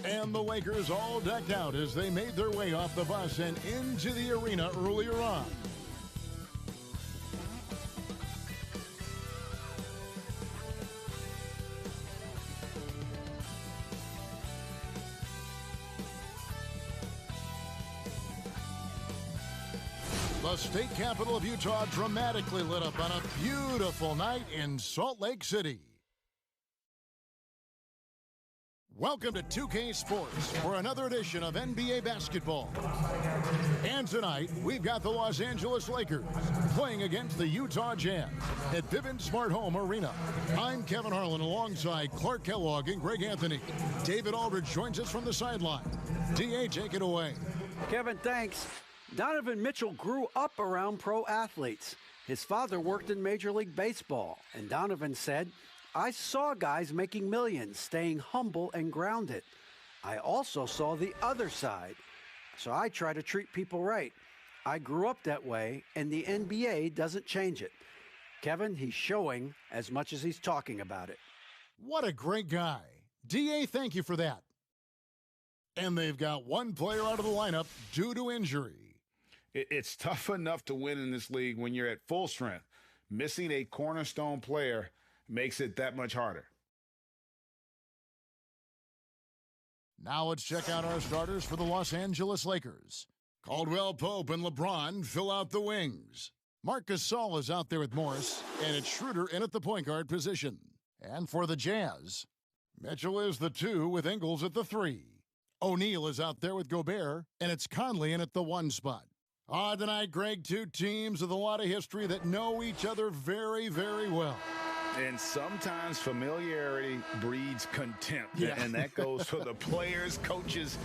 And the Lakers all decked out as they made their way off the bus and into the arena earlier on. The state capital of Utah dramatically lit up on a beautiful night in Salt Lake City. Welcome to 2K Sports for another edition of NBA basketball. And tonight, we've got the Los Angeles Lakers playing against the Utah Jazz at Vivint Smart Home Arena. I'm Kevin Harlan alongside Clark Kellogg and Greg Anthony. David Aldridge joins us from the sideline. DA, take it away. Kevin, thanks. Donovan Mitchell grew up around pro athletes. His father worked in Major League Baseball, and Donovan said, "I saw guys making millions, staying humble and grounded. I also saw the other side, so I try to treat people right. I grew up that way, and the NBA doesn't change it." Kevin, he's showing as much as he's talking about it. What a great guy. DA, thank you for that. And they've got one player out of the lineup due to injury. It's tough enough to win in this league when you're at full strength. Missing a cornerstone player makes it that much harder. Now let's check out our starters for the Los Angeles Lakers. Caldwell Pope and LeBron fill out the wings. Marc Gasol is out there with Morris, and it's Schroeder in at the point guard position. And for the Jazz, Mitchell is the 2 with Ingles at the 3. O'Neal is out there with Gobert, and it's Conley in at the 1 spot. Tonight, Greg, 2 teams with a lot of history that know each other very, very well. And sometimes familiarity breeds contempt. Yeah. And that goes for the players, coaches,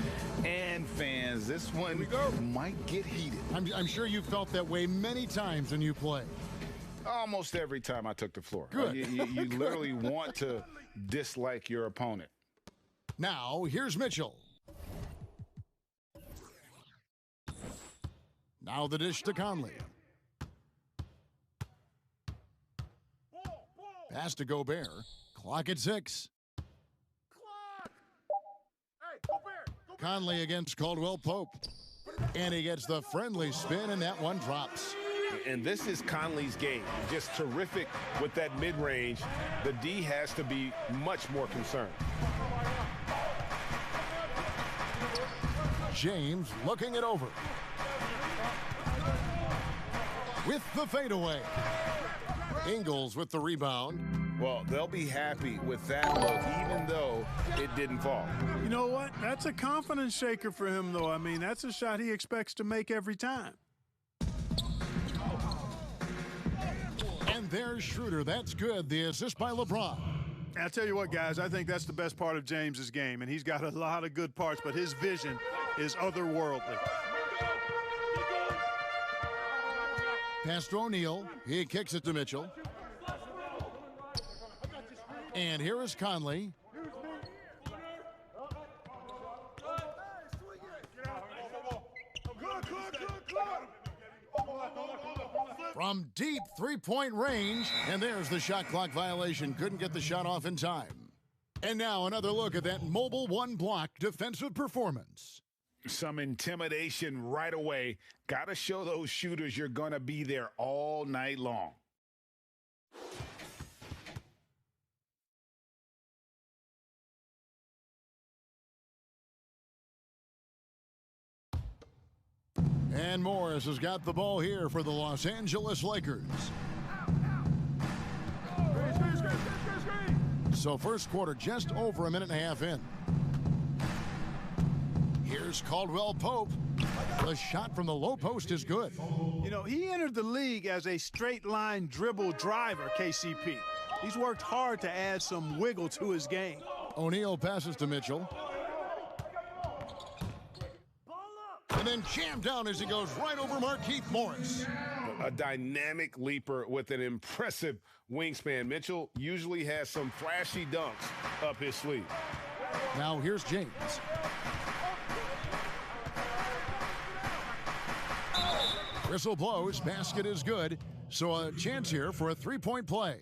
and fans. This one might get heated. I'm sure you felt that way many times when you play. Almost every time I took the floor. Good. You literally want to dislike your opponent. Now, here's Mitchell. Now the dish to Conley. Pass to Gobert. Clock at 6. Conley against Caldwell Pope. And he gets the friendly spin, and that one drops. And this is Conley's game. Just terrific with that mid-range. The D has to be much more concerned. James looking it over. With the fadeaway. Ingles with the rebound. Well, they'll be happy with that look, even though it didn't fall. You know what? That's a confidence shaker for him, though. I mean, that's a shot he expects to make every time. And there's Schroeder. That's good. The assist by LeBron. I'll tell you what, guys, I think that's the best part of James's game, and he's got a lot of good parts, but his vision is otherworldly. Pass to O'Neal. He kicks it to Mitchell. And here is Conley. From deep three-point range, and there's the shot clock violation. Couldn't get the shot off in time. And now another look at that mobile one-block defensive performance. Some intimidation right away. Got to show those shooters you're going to be there all night long. And Morris has got the ball here for the Los Angeles Lakers. So first quarter just over a minute and a half in. Here's Caldwell Pope. The shot from the low post is good. You know, he entered the league as a straight-line dribble driver, KCP. He's worked hard to add some wiggle to his game. O'Neal passes to Mitchell. And then jammed down as he goes right over Markieff Morris. A dynamic leaper with an impressive wingspan. Mitchell usually has some flashy dunks up his sleeve. Now here's James. Whistle blows, basket is good, so a chance here for a three-point play.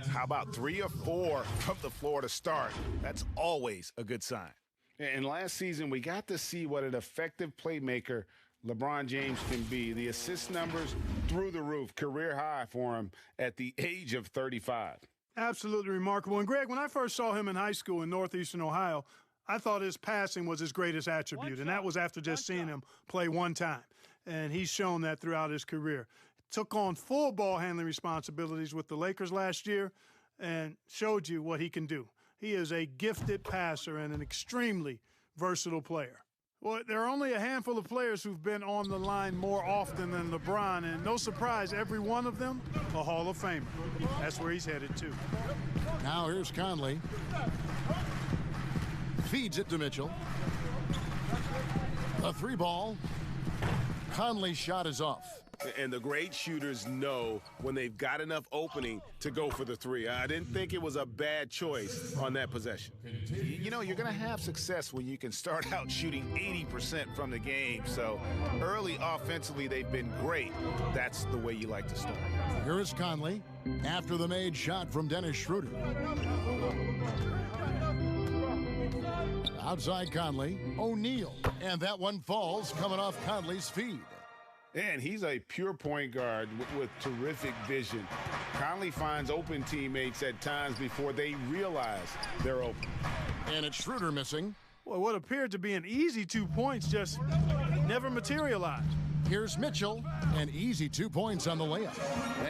How about 3 or 4 from the floor to start? That's always a good sign. And last season, we got to see what an effective playmaker LeBron James can be. The assist numbers through the roof, career high for him at the age of 35. Absolutely remarkable. And, Greg, when I first saw him in high school in northeastern Ohio, I thought his passing was his greatest attribute, and that was after just seeing him play one time. And he's shown that throughout his career. Took on full ball handling responsibilities with the Lakers last year and showed you what he can do. He is a gifted passer and an extremely versatile player. Well, there are only a handful of players who've been on the line more often than LeBron, and no surprise, every one of them a Hall of Famer. That's where he's headed to. Now here's Conley. Feeds it to Mitchell. A three ball. Conley's shot is off. And the great shooters know when they've got enough opening to go for the three. I didn't think it was a bad choice on that possession. You know, you're going to have success when you can start out shooting 80% from the game. So early offensively, they've been great. That's the way you like to start. Here is Conley after the made shot from Dennis Schroeder. Outside Conley, O'Neal. And that one falls coming off Conley's feed. And he's a pure point guard with terrific vision. Conley finds open teammates at times before they realize they're open. And it's Schroeder missing. Well, what appeared to be an easy 2 points just never materialized. Here's Mitchell, an easy 2 points on the layup.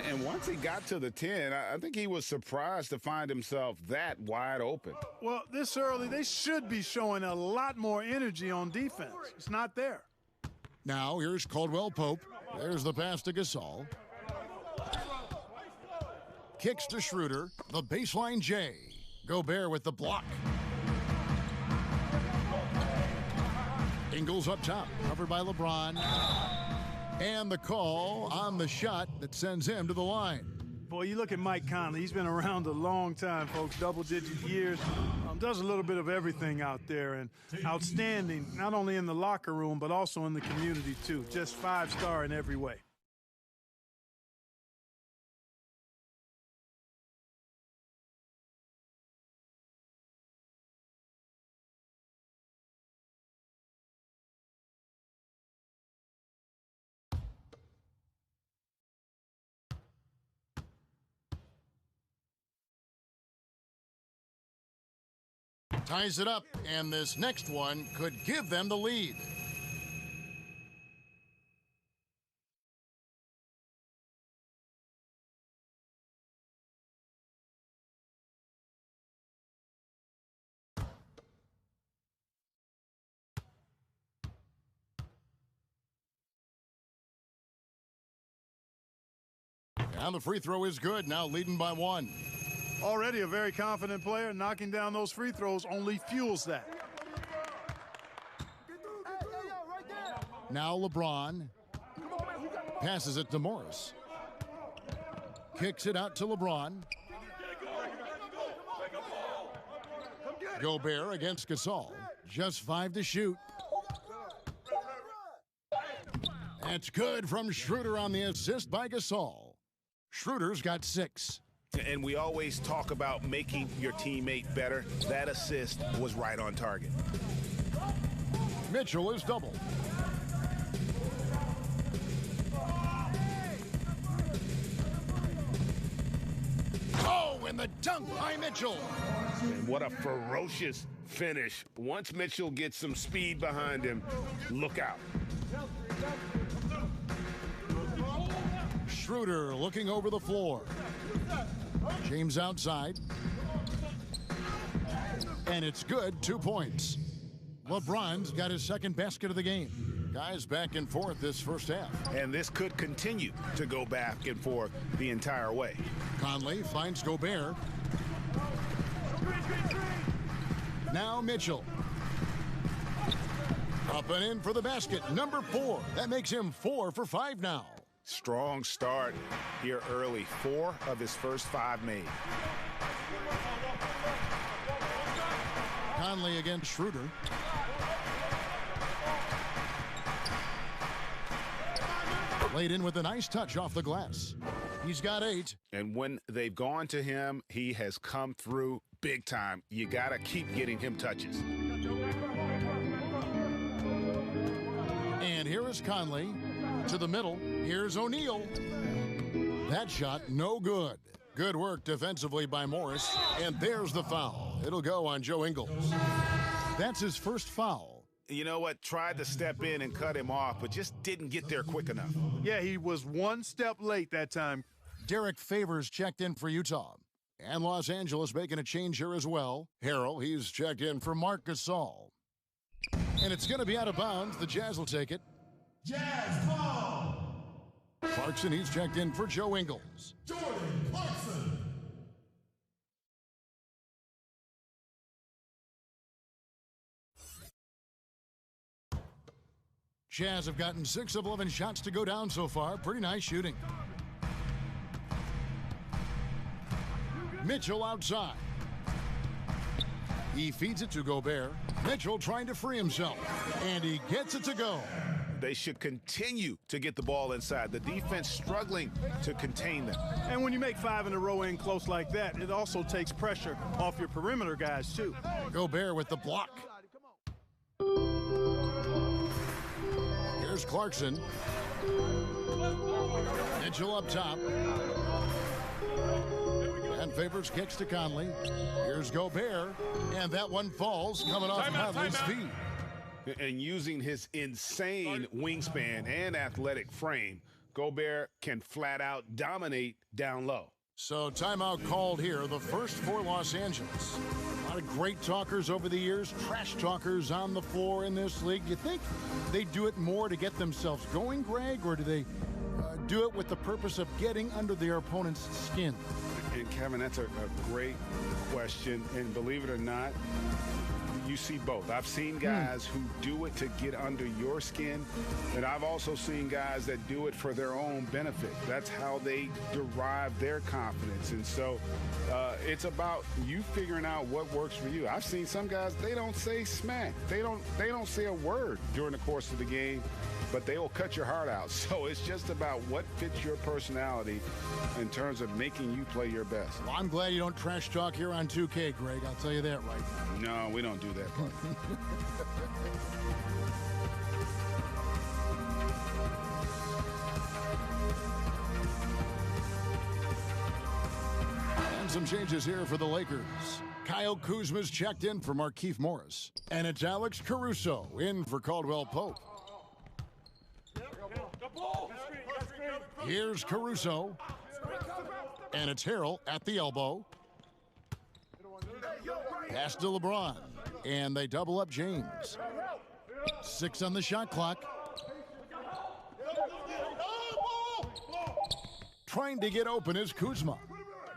And once he got to the 10, I think he was surprised to find himself that wide open. Well, this early, they should be showing a lot more energy on defense. It's not there. Now here's Caldwell Pope. There's the pass to Gasol. Kicks to Schroeder. The baseline J. Gobert with the block. Ingles up top, covered by LeBron. And the call on the shot that sends him to the line. Boy, you look at Mike Conley. He's been around a long time, folks, double-digit years. Does a little bit of everything out there, and outstanding, not only in the locker room, but also in the community, too. Just 5-star in every way. Ties it up, and this next one could give them the lead. And the free throw is good, now leading by 1. Already a very confident player. Knocking down those free throws only fuels that. Now LeBron passes it to Morris. Kicks it out to LeBron. Gobert against Gasol. Just 5 to shoot. That's good from Schroeder on the assist by Gasol. Schroeder's got 6. And we always talk about making your teammate better. That assist was right on target. Mitchell is doubled. Oh, and the dunk by Mitchell. And what a ferocious finish. Once Mitchell gets some speed behind him, look out. Schroeder looking over the floor. James outside. And it's good, 2 points. LeBron's got his second basket of the game. Guys back and forth this first half. And this could continue to go back and forth the entire way. Conley finds Gobert. Now Mitchell. Up and in for the basket, number 4. That makes him 4 for 5 now. Strong start here early. 4 of his first 5 made. Conley against Schroeder. Laid in with a nice touch off the glass. He's got 8. And when they've gone to him, he has come through big time. You got to keep getting him touches. Here's Conley. To the middle. Here's O'Neal. That shot, no good. Good work defensively by Morris. And there's the foul. It'll go on Joe Ingles. That's his first foul. You know what? Tried to step in and cut him off, but just didn't get there quick enough. Yeah, he was one step late that time. Derek Favors checked in for Utah. And Los Angeles making a change here as well. Harrell, he's checked in for Marc Gasol. And it's going to be out of bounds. The Jazz will take it. Jazz ball. Clarkson, he's checked in for Joe Ingles. Jordan Clarkson. Jazz have gotten 6 of 11 shots to go down so far. Pretty nice shooting. Mitchell outside. He feeds it to Gobert. Mitchell trying to free himself. And he gets it to go. They should continue to get the ball inside. The defense struggling to contain them. And when you make 5 in a row in close like that, it also takes pressure off your perimeter guys, too. Gobert with the block. Here's Clarkson. Mitchell up top. And Favors kicks to Conley. Here's Gobert. And that one falls, coming off Conley's feet. And using his insane wingspan and athletic frame, Gobert can flat out dominate down low. So timeout called here, the first for Los Angeles. A lot of great talkers over the years, trash talkers on the floor in this league. You think they do it more to get themselves going, Greg, or do they do it with the purpose of getting under their opponent's skin? And Kevin, that's a great question. And believe it or not, you see both. I've seen guys who do it to get under your skin, and I've also seen guys that do it for their own benefit. That's how they derive their confidence. And so it's about you figuring out what works for you. I've seen some guys, they don't say smack. They don't say a word during the course of the game, but they will cut your heart out. So it's just about what fits your personality in terms of making you play your best. Well, I'm glad you don't trash talk here on 2K, Greg. I'll tell you that right now. No, we don't do that part. And some changes here for the Lakers. Kyle Kuzma's checked in for Markieff Morris. And it's Alex Caruso in for Caldwell Pope. Here's Caruso. And it's Harrell at the elbow. Pass to LeBron. And they double up James. 6 on the shot clock. Trying to get open is Kuzma.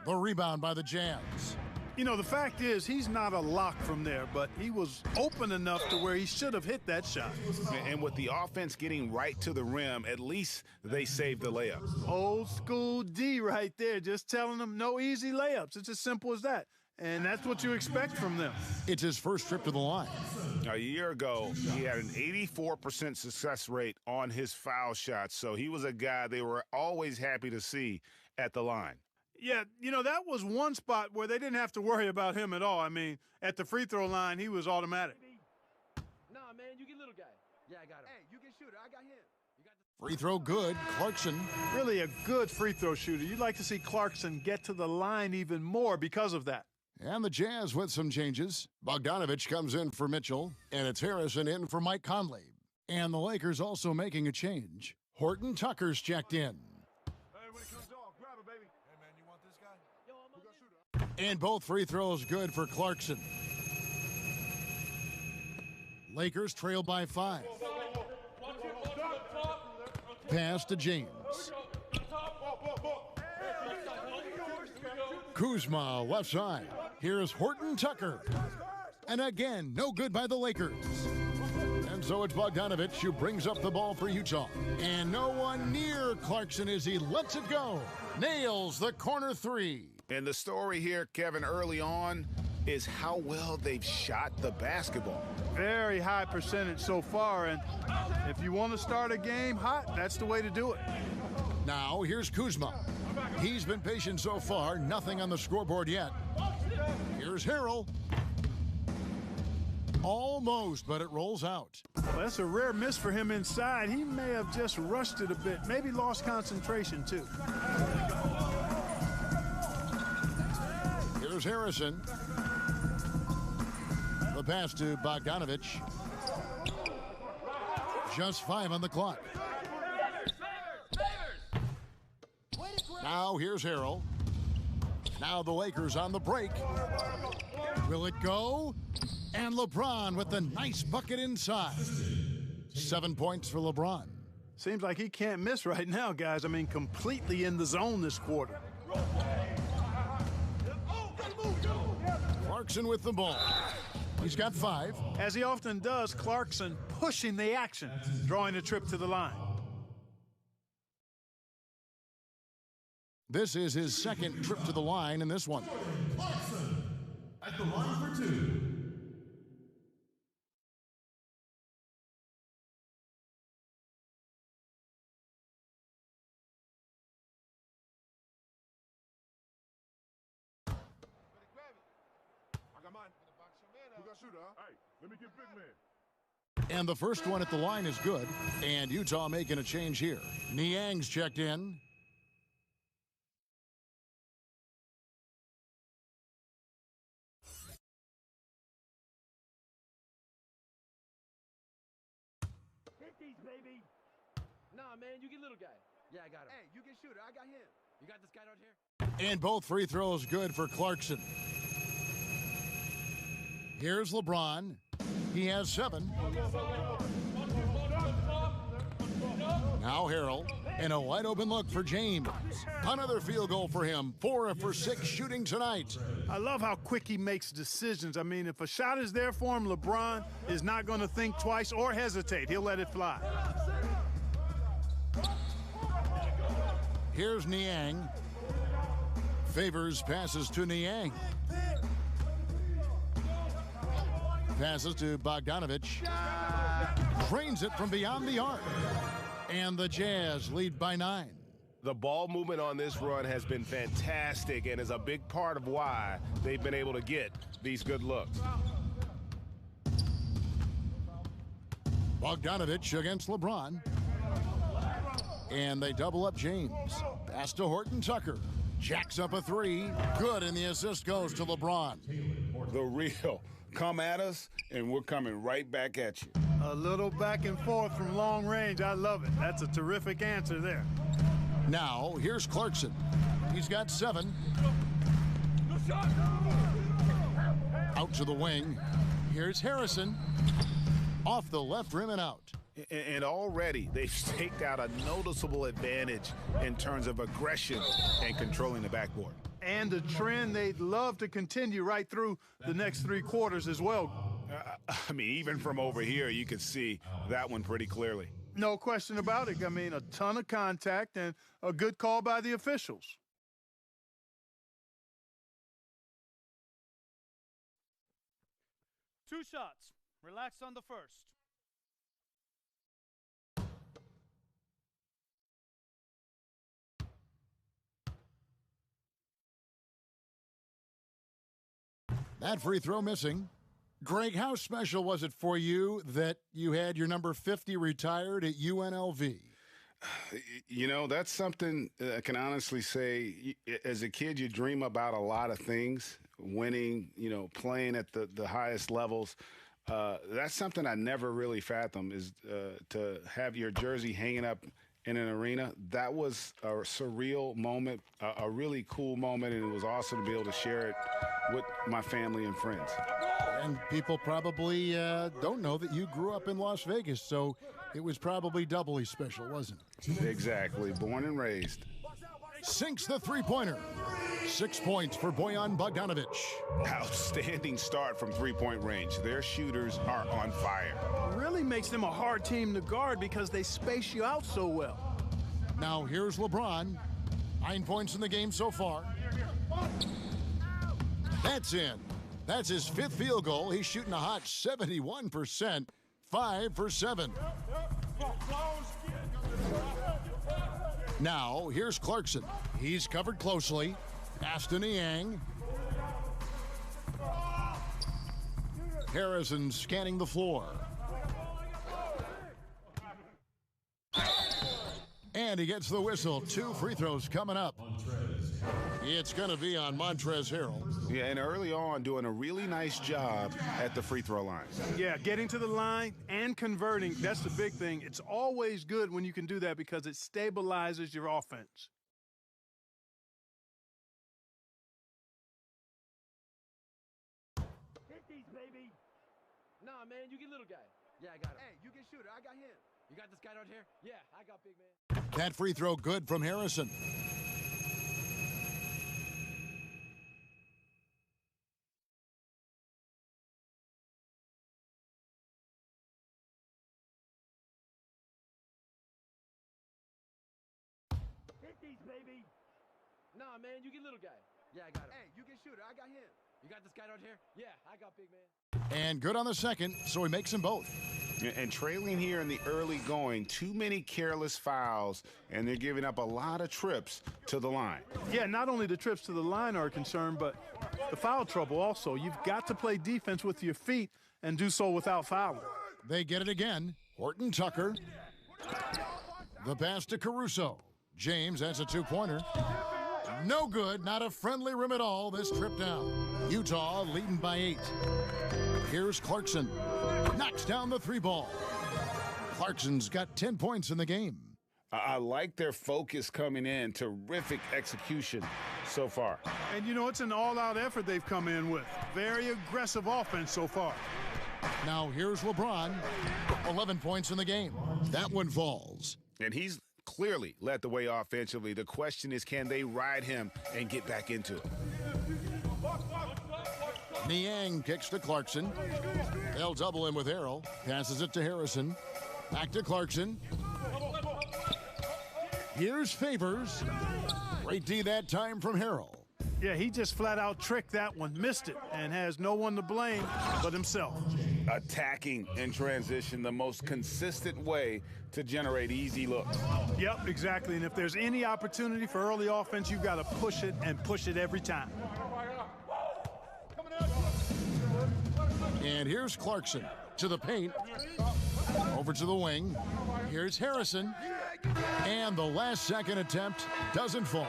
The rebound by the Jazz. You know, the fact is he's not a lock from there, but he was open enough to where he should have hit that shot. And with the offense getting right to the rim, at least they saved the layup. Old school D right there, just telling them no easy layups. It's as simple as that. And that's what you expect from them. It's his first trip to the line. A year ago, he had an 84% success rate on his foul shots, so he was a guy they were always happy to see at the line. Yeah, you know, that was one spot where they didn't have to worry about him at all. I mean, at the free throw line, he was automatic. Nah, man, you get little guy. Yeah, I got him. Hey, you get shooter. I got him. Free throw good. Clarkson. Really a good free throw shooter. You'd like to see Clarkson get to the line even more because of that. And the Jazz with some changes. Bogdanovich comes in for Mitchell, and it's Harrison in for Mike Conley. And the Lakers also making a change. Horton Tucker's checked in. And both free throws good for Clarkson. Lakers trail by 5. Pass to James. Kuzma left side. Here's Horton Tucker. And again, no good by the Lakers. And so it's Bogdanovich who brings up the ball for Utah. And no one near Clarkson as he lets it go. Nails the corner 3. And the story here, Kevin, early on is how well they've shot the basketball. Very high percentage so far, and if you want to start a game hot, that's the way to do it. Now here's Kuzma. He's been patient so far, nothing on the scoreboard yet. Here's Harrell. Almost, but it rolls out. Well, that's a rare miss for him inside. He may have just rushed it a bit, maybe lost concentration too. Here's Harrison. The pass to Bogdanovich. Just 5 on the clock. Now here's Harrell. Now the Lakers on the break. Will it go? And LeBron with the nice bucket inside. 7 points for LeBron. Seems like he can't miss right now, guys. I mean, completely in the zone this quarter. Clarkson with the ball. He's got 5. As he often does, Clarkson pushing the action, drawing a trip to the line. This is his second trip to the line in this one. Clarkson at the line for 2. And the first one at the line is good. And Utah making a change here. Niang's checked in. Baby. Nah, man, you get little guy. Yeah, I got him. Hey, you get shooter. I got him. You got this guy out here? And both free throws good for Clarkson. Here's LeBron. He has 7. Now Harrell. And a wide open look for James. Another field goal for him. 4 for 6 shooting tonight. I love how quick he makes decisions. I mean, if a shot is there for him, LeBron is not going to think twice or hesitate. He'll let it fly. Here's Niang. Favors passes to Niang. Passes to Bogdanovich. Drains it from beyond the arc. And the Jazz lead by 9. The ball movement on this run has been fantastic and is a big part of why they've been able to get these good looks. Bogdanovich against LeBron. And they double up James. Pass to Horton Tucker. Jacks up a 3. Good, and the assist goes to LeBron. The real. Come at us, and we're coming right back at you. A little back and forth from long range. I love it. That's a terrific answer there. Now, here's Clarkson. He's got 7. Out to the wing. Here's Harrison. Off the left rim and out. And already they've staked out a noticeable advantage in terms of aggression and controlling the backboard. And a trend they'd love to continue right through the next 3 quarters as well. I mean, even from over here, you could see that one pretty clearly. No question about it. I mean, a ton of contact and a good call by the officials. Two shots. Relax on the first. That free throw missing. Greg, how special was it for you that you had your number 50 retired at UNLV? You know, that's something I can honestly say. As a kid, you dream about a lot of things, winning, you know, playing at the highest levels. That's something I never really fathomed, is to have your jersey hanging up in an arena. That was a surreal moment, a really cool moment, and it was awesome to be able to share it with my family and friends. And people probably don't know that you grew up in Las Vegas, so it was probably doubly special, wasn't it? Exactly. Born and raised. Sinks the three-pointer. 6 points for Bojan Bogdanovic. Outstanding start from three-point range. Their shooters are on fire. Really makes them a hard team to guard because they space you out so well. Now here's LeBron. 9 points in the game so far. That's in. That's his 5th field goal. He's shooting a hot 71%. 5 for 7. Now, here's Clarkson. He's covered closely. Pass to Niang. Harrison scanning the floor. And he gets the whistle. 2 free throws coming up. It's going to be on Montrezl Harrell. Yeah, and early on doing a really nice job at the free throw line. Yeah, getting to the line and converting, that's the big thing. It's always good when you can do that because it stabilizes your offense. Hit these, baby. Nah, man, you get little guy. Yeah, I got him. Hey, you get shooter. I got him. You got this guy out here? Yeah, I got big man. That free throw good from Harrison. Hit these, baby. Nah, man, you get little guy. Yeah, I got him. Hey, you get shooter. I got him. You got this guy out here? Yeah, I got big man. And good on the second, so he makes them both. And trailing here in the early going, too many careless fouls, and they're giving up a lot of trips to the line. Yeah, not only the trips to the line are a concern, but the foul trouble also. You've got to play defense with your feet and do so without fouling. They get it again. Horton Tucker. The pass to Caruso. James has a 2-pointer. No good, not a friendly rim at all this trip down. Utah leading by 8. Here's Clarkson. Knocks down the 3-ball. Clarkson's got 10 points in the game. I like their focus coming in. Terrific execution so far. And, you know, it's an all-out effort they've come in with. Very aggressive offense so far. Now here's LeBron. 11 points in the game. That one falls. And he's clearly led the way offensively. The question is, can they ride him and get back into it? Niang kicks to Clarkson. They'll double him with Harrell. Passes it to Harrison. Back to Clarkson. Here's Favors. Great D that time from Harrell. Yeah, he just flat out tricked that one, missed it, and has no one to blame but himself. Attacking in transition, the most consistent way to generate easy looks. Yep, exactly. And if there's any opportunity for early offense, you've got to push it and push it every time. And here's Clarkson to the paint. Over to the wing. Here's Harrison. And the last-second attempt doesn't fall.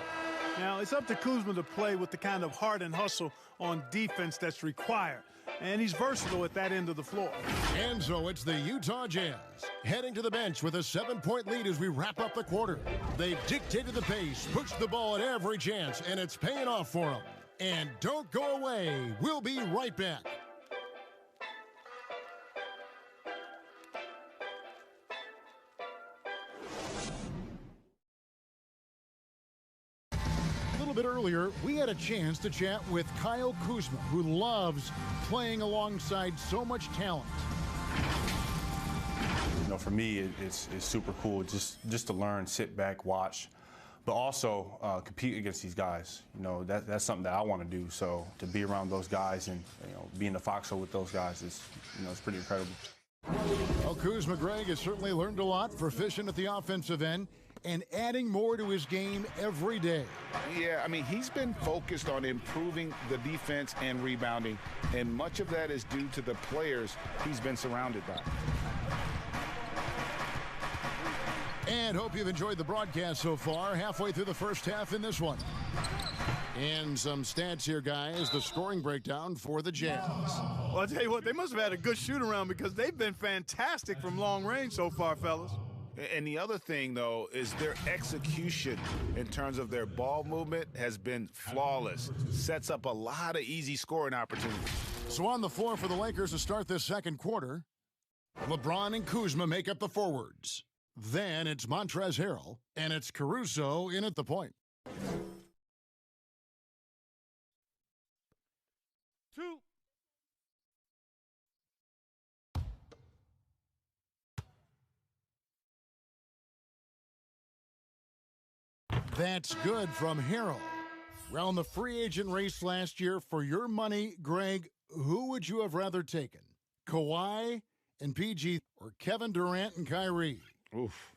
Now, it's up to Kuzma to play with the kind of heart and hustle on defense that's required. And he's versatile at that end of the floor. And so it's the Utah Jazz heading to the bench with a 7-point lead as we wrap up the quarter. They've dictated the pace, pushed the ball at every chance, and it's paying off for them. And don't go away. We'll be right back. Bit earlier, we had a chance to chat with Kyle Kuzma, who loves playing alongside so much talent. You know, for me, it's super cool just to learn, sit back, watch, but also compete against these guys. You know, that's something that I want to do. So to be around those guys and be in the foxhole with those guys is, it's pretty incredible. Well, Kuzma, Greg, has certainly learned a lot, proficient at the offensive end, and adding more to his game every day. Yeah, I mean, he's been focused on improving the defense and rebounding, and much of that is due to the players he's been surrounded by. And hope you've enjoyed the broadcast so far, halfway through the first half in this one. And some stats here, guys, the scoring breakdown for the Jazz. Well, I'll tell you what, they must have had a good shoot-around because they've been fantastic from long range so far, fellas. And the other thing, though, is their execution in terms of their ball movement has been flawless. Sets up a lot of easy scoring opportunities. So on the floor for the Lakers to start this second quarter, LeBron and Kuzma make up the forwards. Then it's Montrezl Harrell, and it's Caruso in at the point. Two. That's good from Harrell. Around the free agent race last year, for your money, Greg, who would you have rather taken? Kawhi and PG or Kevin Durant and Kyrie? Oof.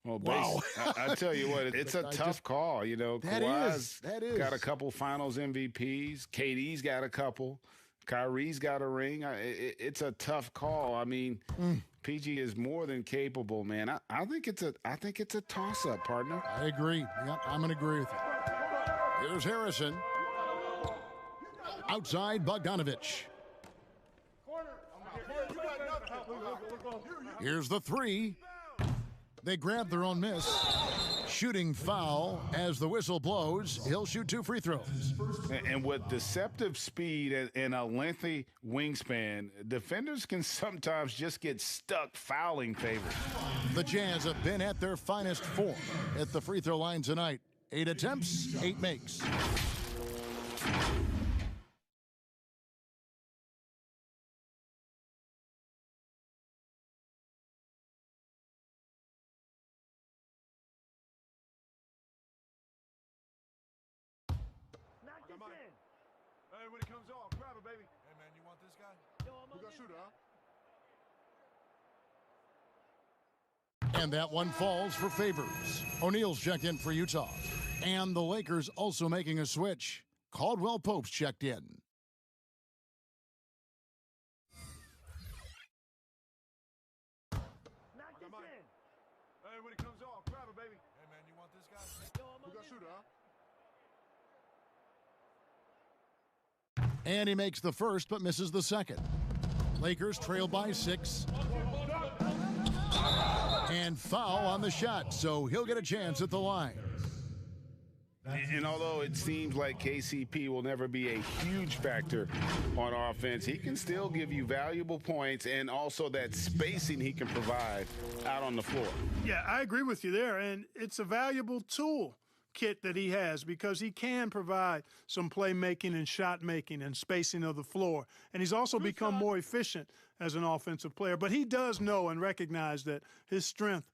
Well, wow. I tell you what, it's a tough call. Kawhi's that is. got a couple finals MVPs. KD's got a couple. Kyrie's got a ring. It's a tough call. I mean, PG is more than capable, man. I think it's a toss-up, partner. I agree. Yep, I'm going to agree with you. Here's Harrison. Outside Bogdanovich. Here's the three. They grab their own miss. Shooting foul as the whistle blows. He'll shoot 2 free throws. And with deceptive speed and a lengthy wingspan, defenders can sometimes just get stuck fouling Favors. The Jazz have been at their finest form at the free throw line tonight. 8 attempts, 8 makes. Hey, when it comes off, grab it, baby. Hey, man, you want this guy? Who got shooter, huh? And that one falls for Favors. O'Neal's checked in for Utah. And the Lakers also making a switch. Caldwell Pope's checked in. Hey, when it comes off, grab it, baby. Hey, man, you want this guy? Who got shooter, huh? And he makes the first but misses the second. Lakers trail by 6. And foul on the shot, so he'll get a chance at the line. And although it seems like KCP will never be a huge factor on offense, he can still give you valuable points and also that spacing he can provide out on the floor. Yeah, I agree with you there, and it's a valuable tool kit that he has because he can provide some playmaking and shot making and spacing of the floor. And he's also become more efficient as an offensive player. But he does know and recognize that his strength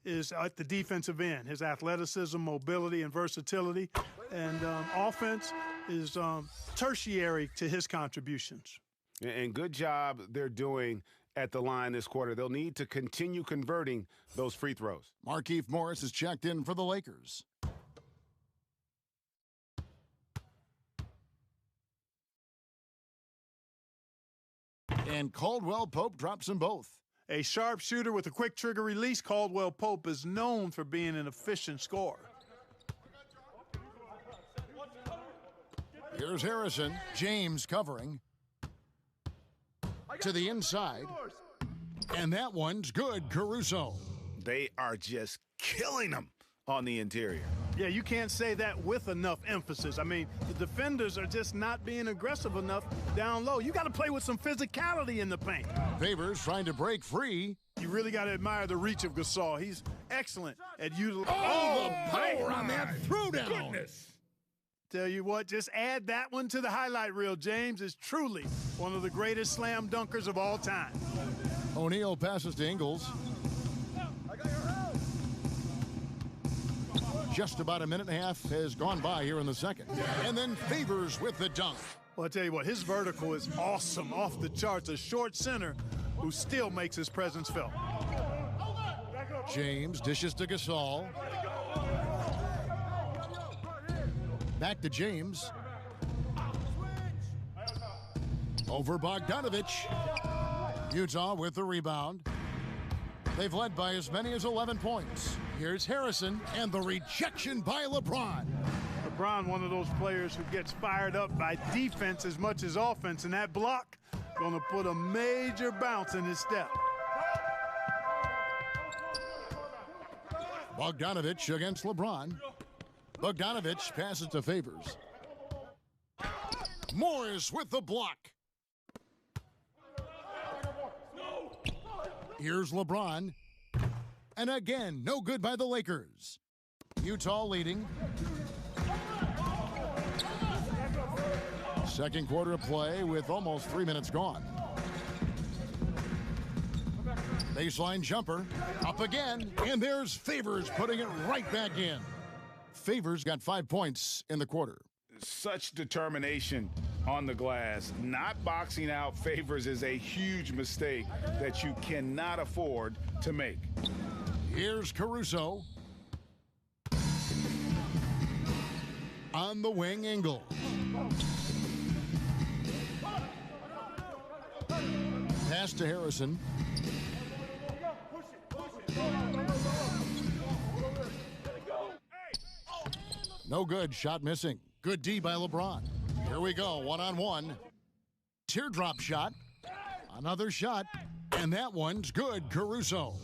is at the defensive end, his athleticism, mobility, and versatility. And offense is tertiary to his contributions. And good job they're doing at the line this quarter. They'll need to continue converting those free throws. Markieff Morris is checked in for the Lakers. And Caldwell Pope drops them both. A sharp shooter with a quick trigger release, Caldwell Pope is known for being an efficient scorer. Here's Harrison. James covering. To the inside. And that one's good, Caruso. They are just killing them on the interior. Yeah, you can't say that with enough emphasis. I mean, the defenders are just not being aggressive enough down low. You got to play with some physicality in the paint. Favors trying to break free. You really got to admire the reach of Gasol. He's excellent at utilizing. Oh, the power on that throwdown. Goodness. Tell you what, just add that one to the highlight reel. James is truly one of the greatest slam dunkers of all time. O'Neal passes to Ingles. Just about a minute and a half has gone by here in the second. And then Favors with the dunk. Well, I tell you what, his vertical is awesome, off the charts. A short center who still makes his presence felt. James dishes to Gasol. Back to James. Over Bogdanovich. Utah with the rebound. They've led by as many as 11 points. Here's Harrison and the rejection by LeBron. LeBron, one of those players who gets fired up by defense as much as offense, and that block going to put a major bounce in his step. Bogdanovich against LeBron. Bogdanovich passes to Favors. Morris with the block. Here's LeBron. And again, no good by the Lakers. Utah leading. Second quarter of play with almost 3 minutes gone. Baseline jumper. Up again. And there's Favors putting it right back in. Favors got 5 points in the quarter. Such determination on the glass. Not boxing out Favors is a huge mistake that you cannot afford to make. Here's Caruso. On the wing, Ingles. Pass to Harrison. No good. Shot missing. Good D by LeBron. Here we go. One-on-one. Teardrop shot. Another shot. And that one's good. Caruso's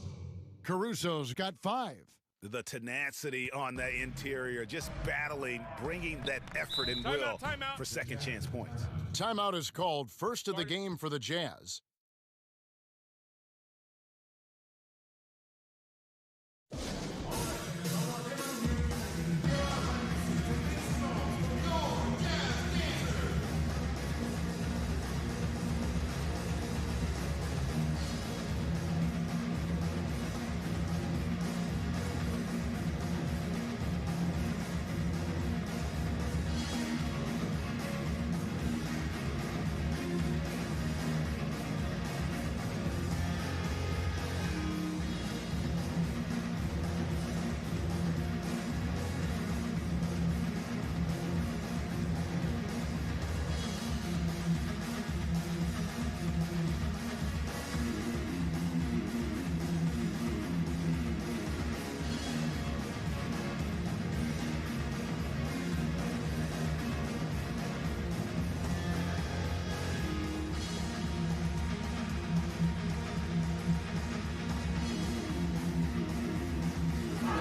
got 5. The tenacity on that interior, just battling, bringing that effort and will for second chance points. Timeout is called. First of the game for the Jazz.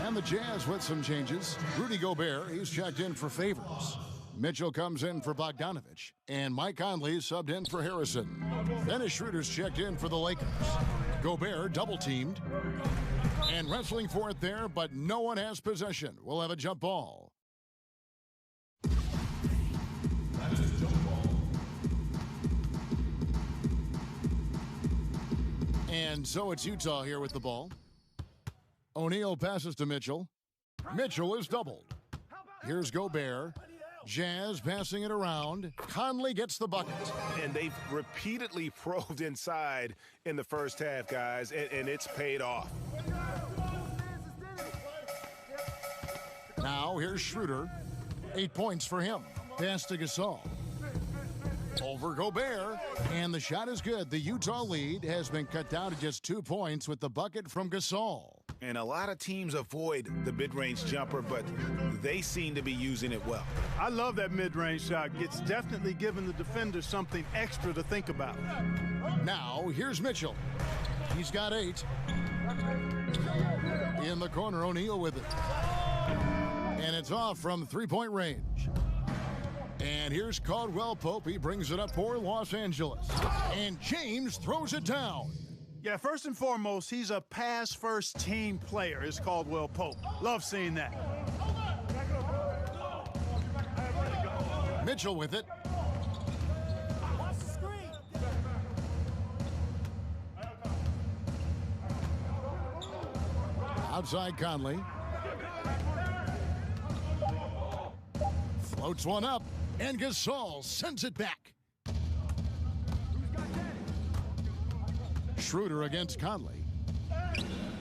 And the Jazz with some changes. Rudy Gobert, he's checked in for Favors. Mitchell comes in for Bogdanovich. And Mike Conley subbed in for Harrison. Dennis Schroeder's checked in for the Lakers. Gobert double-teamed. And wrestling for it there, but no one has possession. We'll have a jump ball. And so it's Utah here with the ball. O'Neal passes to Mitchell. Mitchell is doubled. Here's Gobert. Jazz passing it around. Conley gets the bucket. And they've repeatedly probed inside in the first half, guys, and it's paid off. Now here's Schroeder. 8 points for him. Pass to Gasol. Over Gobert. And the shot is good. The Utah lead has been cut down to just 2 points with the bucket from Gasol. And a lot of teams avoid the mid-range jumper, but they seem to be using it well. I love that mid-range shot. It's definitely given the defender something extra to think about. Now, here's Mitchell. He's got 8. In the corner, O'Neal with it. And it's off from three-point range. And here's Caldwell Pope. He brings it up for Los Angeles. And James throws it down. Yeah, first and foremost, he's a pass-first team player, is Caldwell Pope. Love seeing that. Mitchell with it. Outside Conley. Floats one up, and Gasol sends it back. Schroeder against Conley.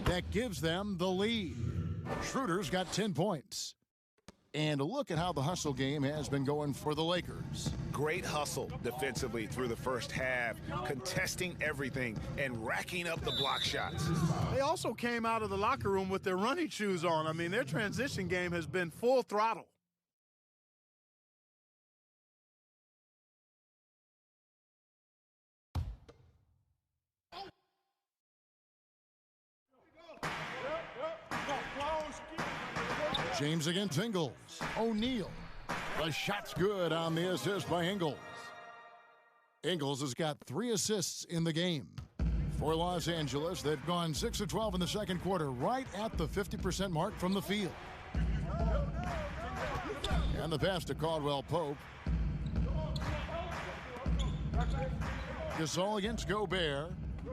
That gives them the lead. Schroeder's got 10 points. And look at how the hustle game has been going for the Lakers. Great hustle defensively through the first half, contesting everything and racking up the block shots. They also came out of the locker room with their running shoes on. I mean, their transition game has been full throttle. James against Ingles. O'Neal. The shot's good on the assist by Ingles. Ingles has got 3 assists in the game. For Los Angeles, they've gone 6 of 12 in the second quarter, right at the 50% mark from the field. And the pass to Caldwell Pope. Gasol against Gobert.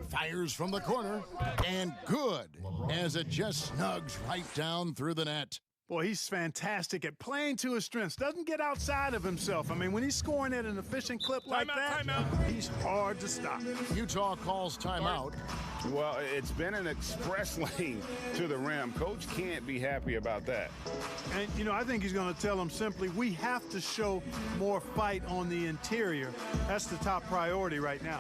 Fires from the corner. And good, as it just snugs right down through the net. Boy, he's fantastic at playing to his strengths. Doesn't get outside of himself. I mean, when he's scoring at an efficient clip like that, he's hard to stop. Utah calls timeout. Well, it's been an express lane to the rim. Coach can't be happy about that. And, you know, I think he's going to tell them simply, we have to show more fight on the interior. That's the top priority right now.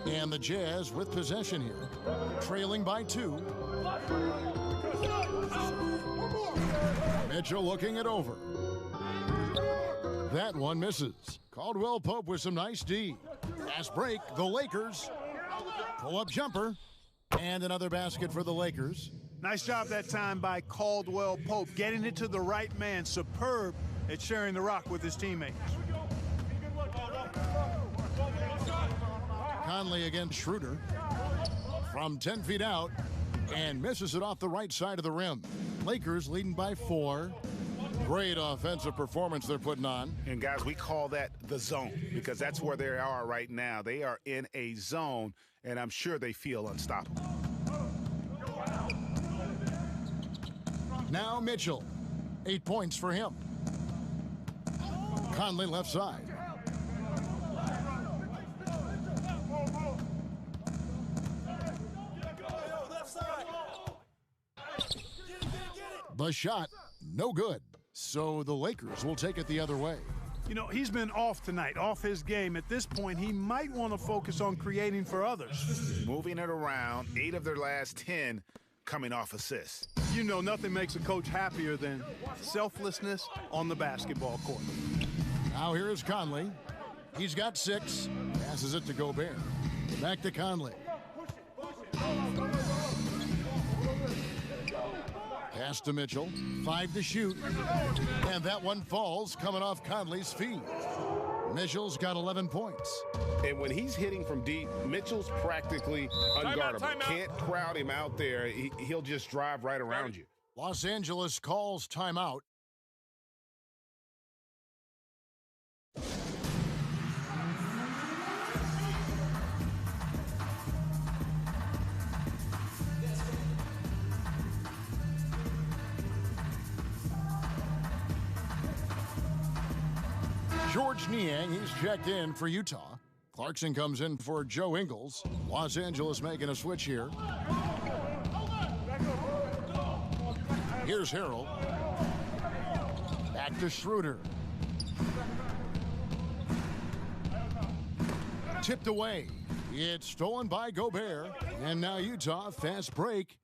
And the Jazz with possession here, trailing by 2. Mitchell looking it over. That one misses. Caldwell Pope with some nice D. Fast break, the Lakers. Pull-up jumper. And another basket for the Lakers. Nice job that time by Caldwell Pope, getting it to the right man. Superb at sharing the rock with his teammates. Conley against Schroeder. From 10 feet out. And misses it off the right side of the rim. Lakers leading by 4. Great offensive performance they're putting on. And, guys, we call that the zone because that's where they are right now. They are in a zone, and I'm sure they feel unstoppable. Now Mitchell. 8 points for him. Conley left side. The shot, no good. So the Lakers will take it the other way. You know, he's been off tonight, off his game. At this point, he might want to focus on creating for others. Moving it around, 8 of their last 10 coming off assists. You know, nothing makes a coach happier than selflessness on the basketball court. Now here's Conley. He's got 6. Passes it to Gobert. Back to Conley. Pass to Mitchell. 5 to shoot. And that one falls coming off Conley's feet. Mitchell's got 11 points. And when he's hitting from deep, Mitchell's practically unguardable. Can't crowd him out there. He'll just drive right around you. Los Angeles calls timeout. George Niang, he's checked in for Utah. Clarkson comes in for Joe Ingles. Los Angeles making a switch here. Here's Harrell. Back to Schroeder. Tipped away. It's stolen by Gobert. And now Utah, fast break.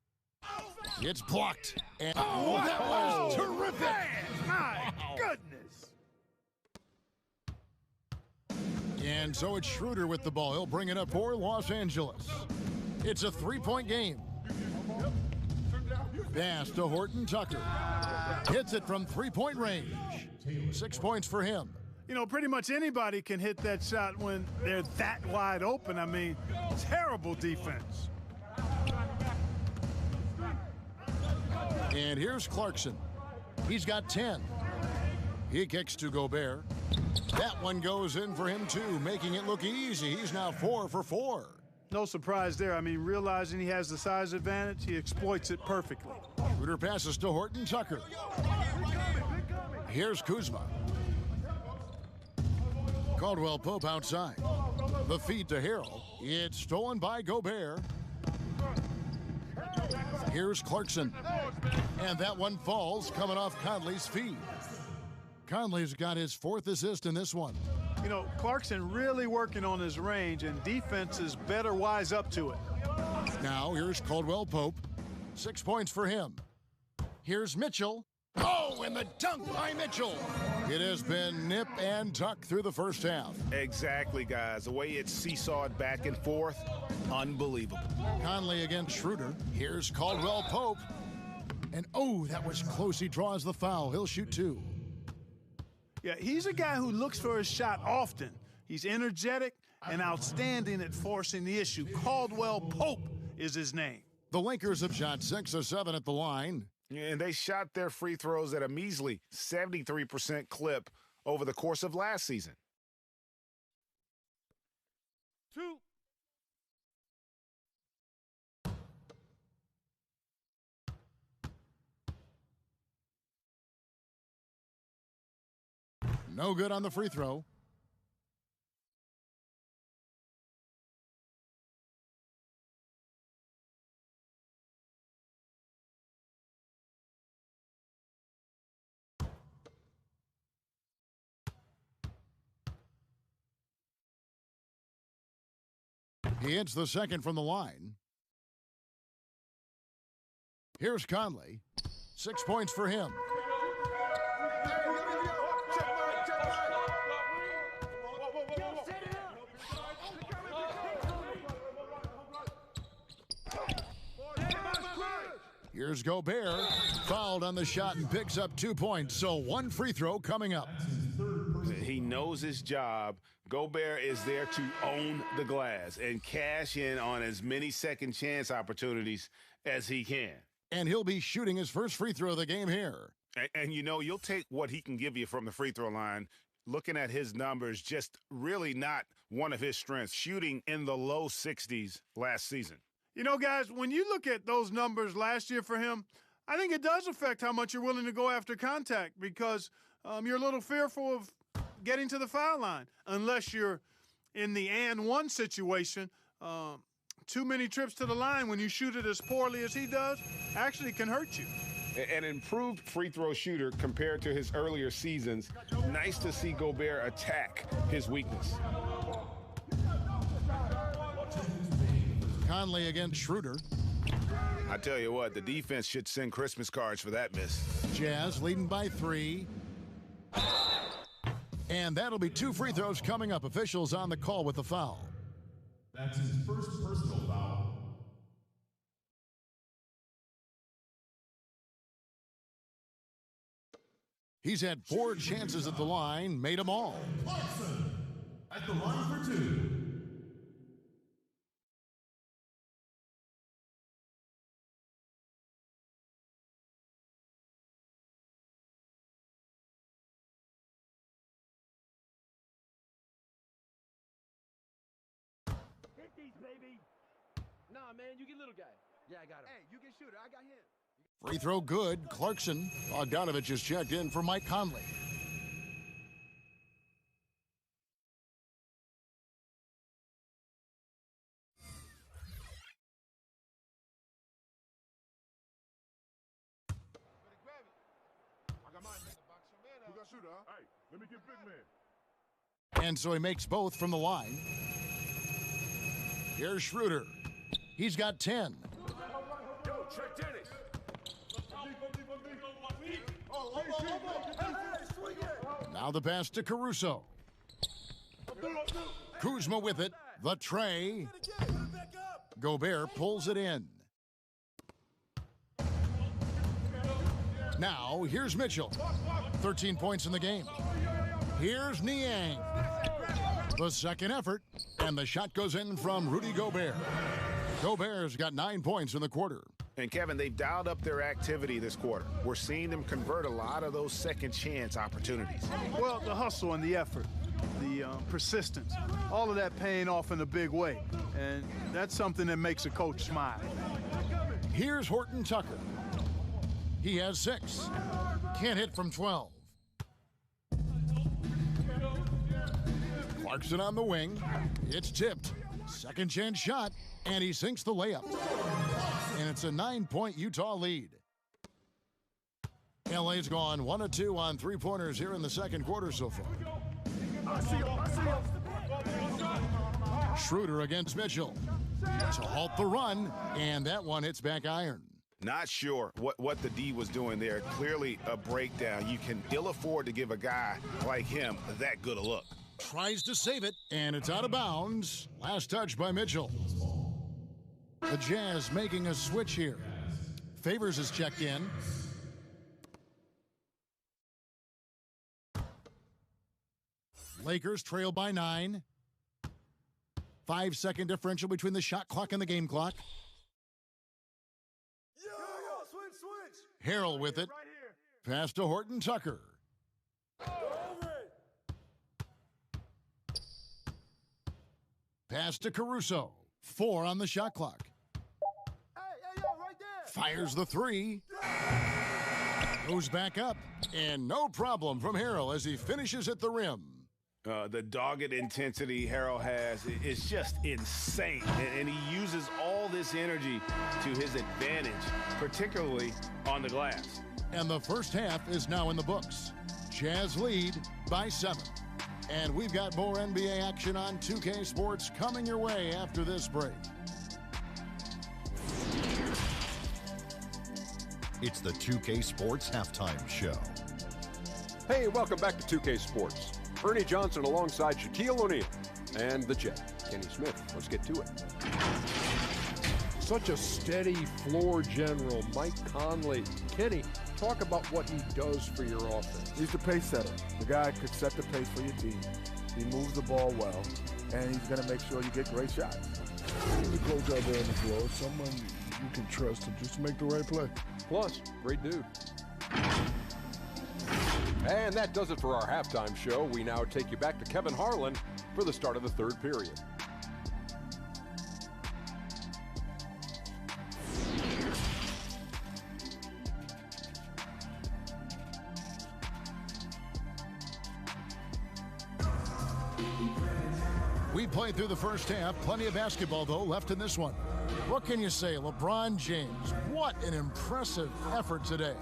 It's blocked. And that was terrific. My goodness. And so it's Schroeder with the ball. He'll bring it up for Los Angeles. It's a 3-point game. Pass to Horton Tucker. Hits it from 3-point range. 6 points for him. You know, pretty much anybody can hit that shot when they're that wide open. I mean, terrible defense. And here's Clarkson. He's got 10. He kicks to Gobert. That one goes in for him, too, making it look easy. He's now 4 for 4. No surprise there. I mean, realizing he has the size advantage, he exploits it perfectly. Schroeder passes to Horton Tucker. Here's Kuzma. Caldwell Pope outside. The feed to Harrell. It's stolen by Gobert. Here's Clarkson. And that one falls coming off Conley's feet. Conley's got his 4th assist in this one. You know, Clarkson really working on his range, and defenses better wise up to it. Now here's Caldwell Pope. 6 points for him. Here's Mitchell. Oh, and the dunk by Mitchell. It has been nip and tuck through the first half. Exactly, guys. The way it's seesawed back and forth, unbelievable. Conley against Schroeder. Here's Caldwell Pope. And oh, that was close. He draws the foul. He'll shoot 2. Yeah, he's a guy who looks for his shot often. He's energetic and outstanding at forcing the issue. Caldwell Pope is his name. The Lakers have shot 6 of 7 at the line. And they shot their free throws at a measly 73% clip over the course of last season. 2. No good on the free throw. He hits the second from the line. Here's Conley. 6 points for him. Here's Gobert, fouled on the shot and picks up 2 points, so 1 free throw coming up. He knows his job. Gobert is there to own the glass and cash in on as many second chance opportunities as he can. And he'll be shooting his first free throw of the game here. And you know, you'll take what he can give you from the free throw line. Looking at his numbers, just really not one of his strengths, shooting in the low 60s last season. You know, guys, when you look at those numbers last year for him, I think it does affect how much you're willing to go after contact because you're a little fearful of getting to the foul line unless you're in the and one situation. Too many trips to the line when you shoot it as poorly as he does actually can hurt you. An improved free throw shooter compared to his earlier seasons. Nice to see Gobert attack his weakness. Conley against Schroeder. I tell you what, the defense should send Christmas cards for that miss. Jazz leading by 3. And that'll be 2 free throws coming up. Officials on the call with the foul. That's his first personal foul. He's had 4 chances at the line, made them all. Clarkson at the line for 2. Hit these, baby. Nah, man, you get little guy. Yeah, I got him. Hey, you get shooter. I got him. Free throw good. Clarkson. Bogdanovich has checked in for Mike Conley. I got mine. Who got shooter, huh? Hey, let me get big man. And so he makes both from the line. Here's Schroeder. He's got 10. Yo, check Dennis. Now the pass to Caruso. Kuzma with it. The tray. Gobert pulls it in. Now, here's Mitchell. 13 points in the game. Here's Niang. The second effort, and the shot goes in from Rudy Gobert. Gobert's got 9 points in the quarter. And, Kevin, they've dialed up their activity this quarter. We're seeing them convert a lot of those second chance opportunities. Well, the hustle and the effort, the persistence, all of that paying off in a big way. And that's something that makes a coach smile. Here's Horton Tucker. He has 6. Can't hit from 12. Clarkson on the wing. It's tipped. Second chance shot, and he sinks the layup. And it's a 9-point Utah lead. LA's gone 1 of 2 on 3-pointers here in the second quarter so far. Schroeder against Mitchell to halt the run, and that one hits back iron. Not sure what the D was doing there. Clearly a breakdown. You can ill afford to give a guy like him that good a look. Tries to save it, and it's out of bounds. Last touch by Mitchell. The Jazz making a switch here. Favors is checked in. Lakers trail by 9. 5-second differential between the shot clock and the game clock. Switch. Harrell with it. Pass to Horton Tucker. Pass to Caruso. 4 on the shot clock. Hey, right there. Fires the 3. Goes back up. And no problem from Harrell as he finishes at the rim. The dogged intensity Harrell has is just insane. And he uses all this energy to his advantage, particularly on the glass. And the first half is now in the books. Jazz lead by 7. And we've got more NBA action on 2K Sports coming your way after this break. It's the 2K Sports Halftime Show. Hey, welcome back to 2K Sports. Ernie Johnson alongside Shaquille O'Neal and the Jet, Kenny Smith. Let's get to it. Such a steady floor general, Mike Conley. Kenny, talk about what he does for your offense. He's the pace setter. The guy could set the pace for your team. He moves the ball well, and he's going to make sure you get great shots. The coach out there on the floor, someone you can trust him just to make the right play. Plus, great dude. And that does it for our halftime show. We now take you back to Kevin Harlan for the start of the third period. We played through the first half. Plenty of basketball, though, left in this one. What can you say? LeBron James, what an impressive effort today.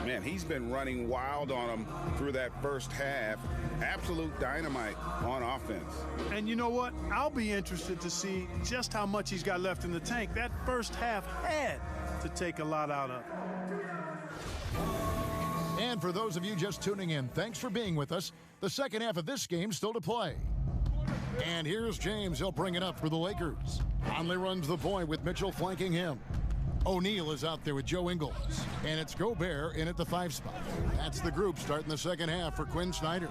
Man, he's been running wild on him through that first half. Absolute dynamite on offense. And you know what? I'll be interested to see just how much he's got left in the tank. That first half had to take a lot out of. And for those of you just tuning in, thanks for being with us. The second half of this game still to play. And here's James. He'll bring it up for the Lakers. Conley runs the point with Mitchell flanking him. O'Neal is out there with Joe Ingles. And it's Gobert in at the 5 spot. That's the group starting the second half for Quinn Snyder.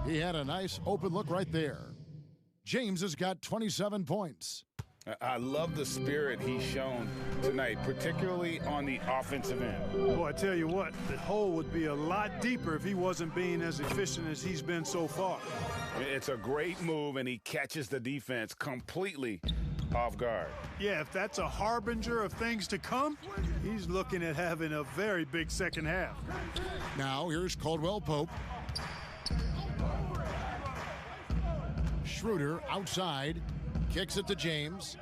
He had a nice open look right there. James has got 27 points. I love the spirit he's shown tonight, particularly on the offensive end. Boy, I tell you what, the hole would be a lot deeper if he wasn't being as efficient as he's been so far. It's a great move, and he catches the defense completely off guard. Yeah, if that's a harbinger of things to come, he's looking at having a very big second half. Now here's Caldwell Pope. Schroeder outside. Kicks it to James.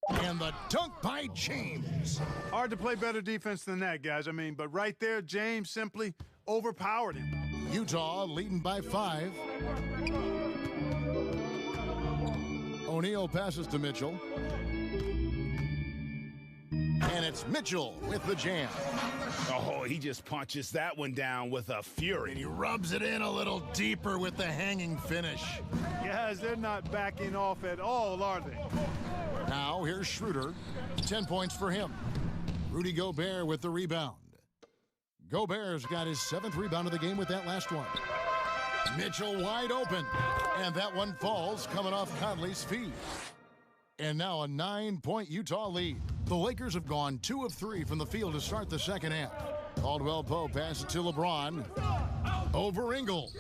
And the dunk by James. Hard to play better defense than that, guys. I mean, but right there, James simply overpowered him. Utah leading by 5. O'Neal passes to Mitchell. And it's Mitchell with the jam. Oh, he just punches that one down with a fury. And he rubs it in a little deeper with the hanging finish. Guys, they're not backing off at all, are they? Now here's Schroeder. 10 points for him. Rudy Gobert with the rebound. Gobert's got his 7th rebound of the game with that last one. Mitchell wide open. And that one falls coming off Conley's feet. And now a 9-point Utah lead. The Lakers have gone 2 of 3 from the field to start the second half. Caldwell Pope passes to LeBron. Over Ingles.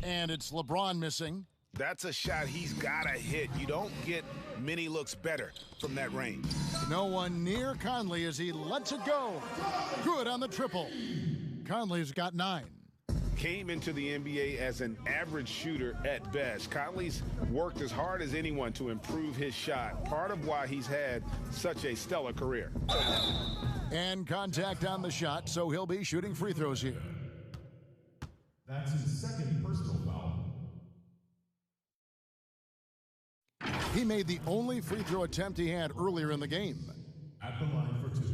And it's LeBron missing. That's a shot he's got to hit. You don't get many looks better from that range. No one near Conley as he lets it go. Good on the triple. Conley's got 9. Came into the NBA as an average shooter at best. Conley's worked as hard as anyone to improve his shot, part of why he's had such a stellar career. And contact on the shot, so he'll be shooting free throws here. That's his second personal foul. He made the only free throw attempt he had earlier in the game. At the line for 2.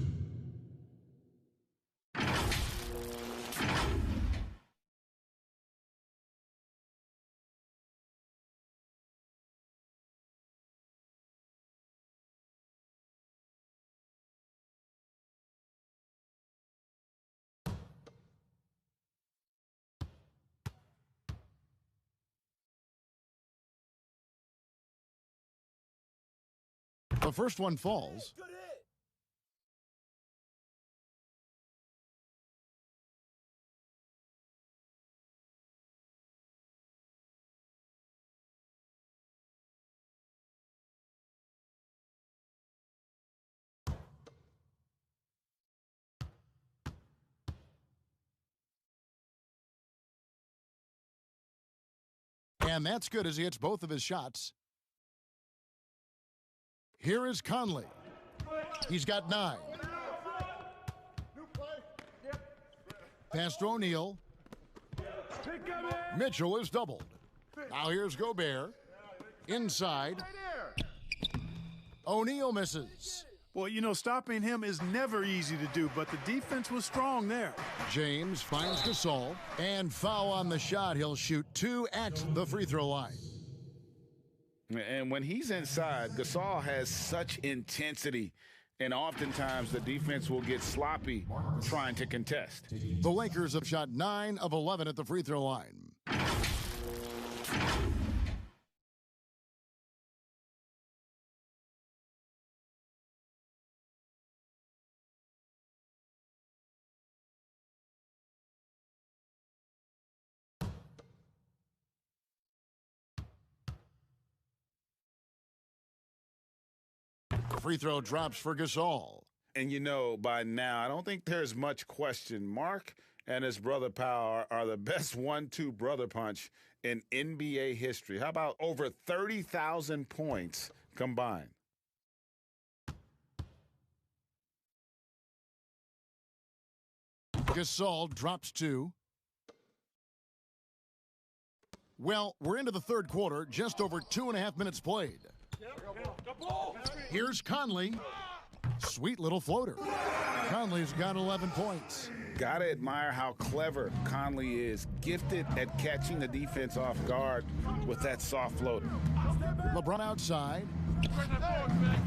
The first one falls. And that's good as he hits both of his shots. Here is Conley. He's got 9. Pass to O'Neal. Mitchell is doubled. Now here's Gobert. Inside. O'Neal misses. Well, you know, stopping him is never easy to do, but the defense was strong there. James finds Gasol, and foul on the shot. He'll shoot 2 at the free throw line. And when he's inside, Gasol has such intensity, and oftentimes the defense will get sloppy trying to contest. The Lakers have shot 9 of 11 at the free throw line. Free throw drops for Gasol. And you know, by now, I don't think there's much question. Mark and his brother Powell are the best 1-2 brother punch in NBA history. How about over 30,000 points combined? Gasol drops 2. Well, we're into the third quarter, just over 2.5 minutes played. Here's Conley. Sweet little floater. Conley's got 11 points. Gotta admire how clever Conley is. Gifted at catching the defense off guard with that soft floater. LeBron outside.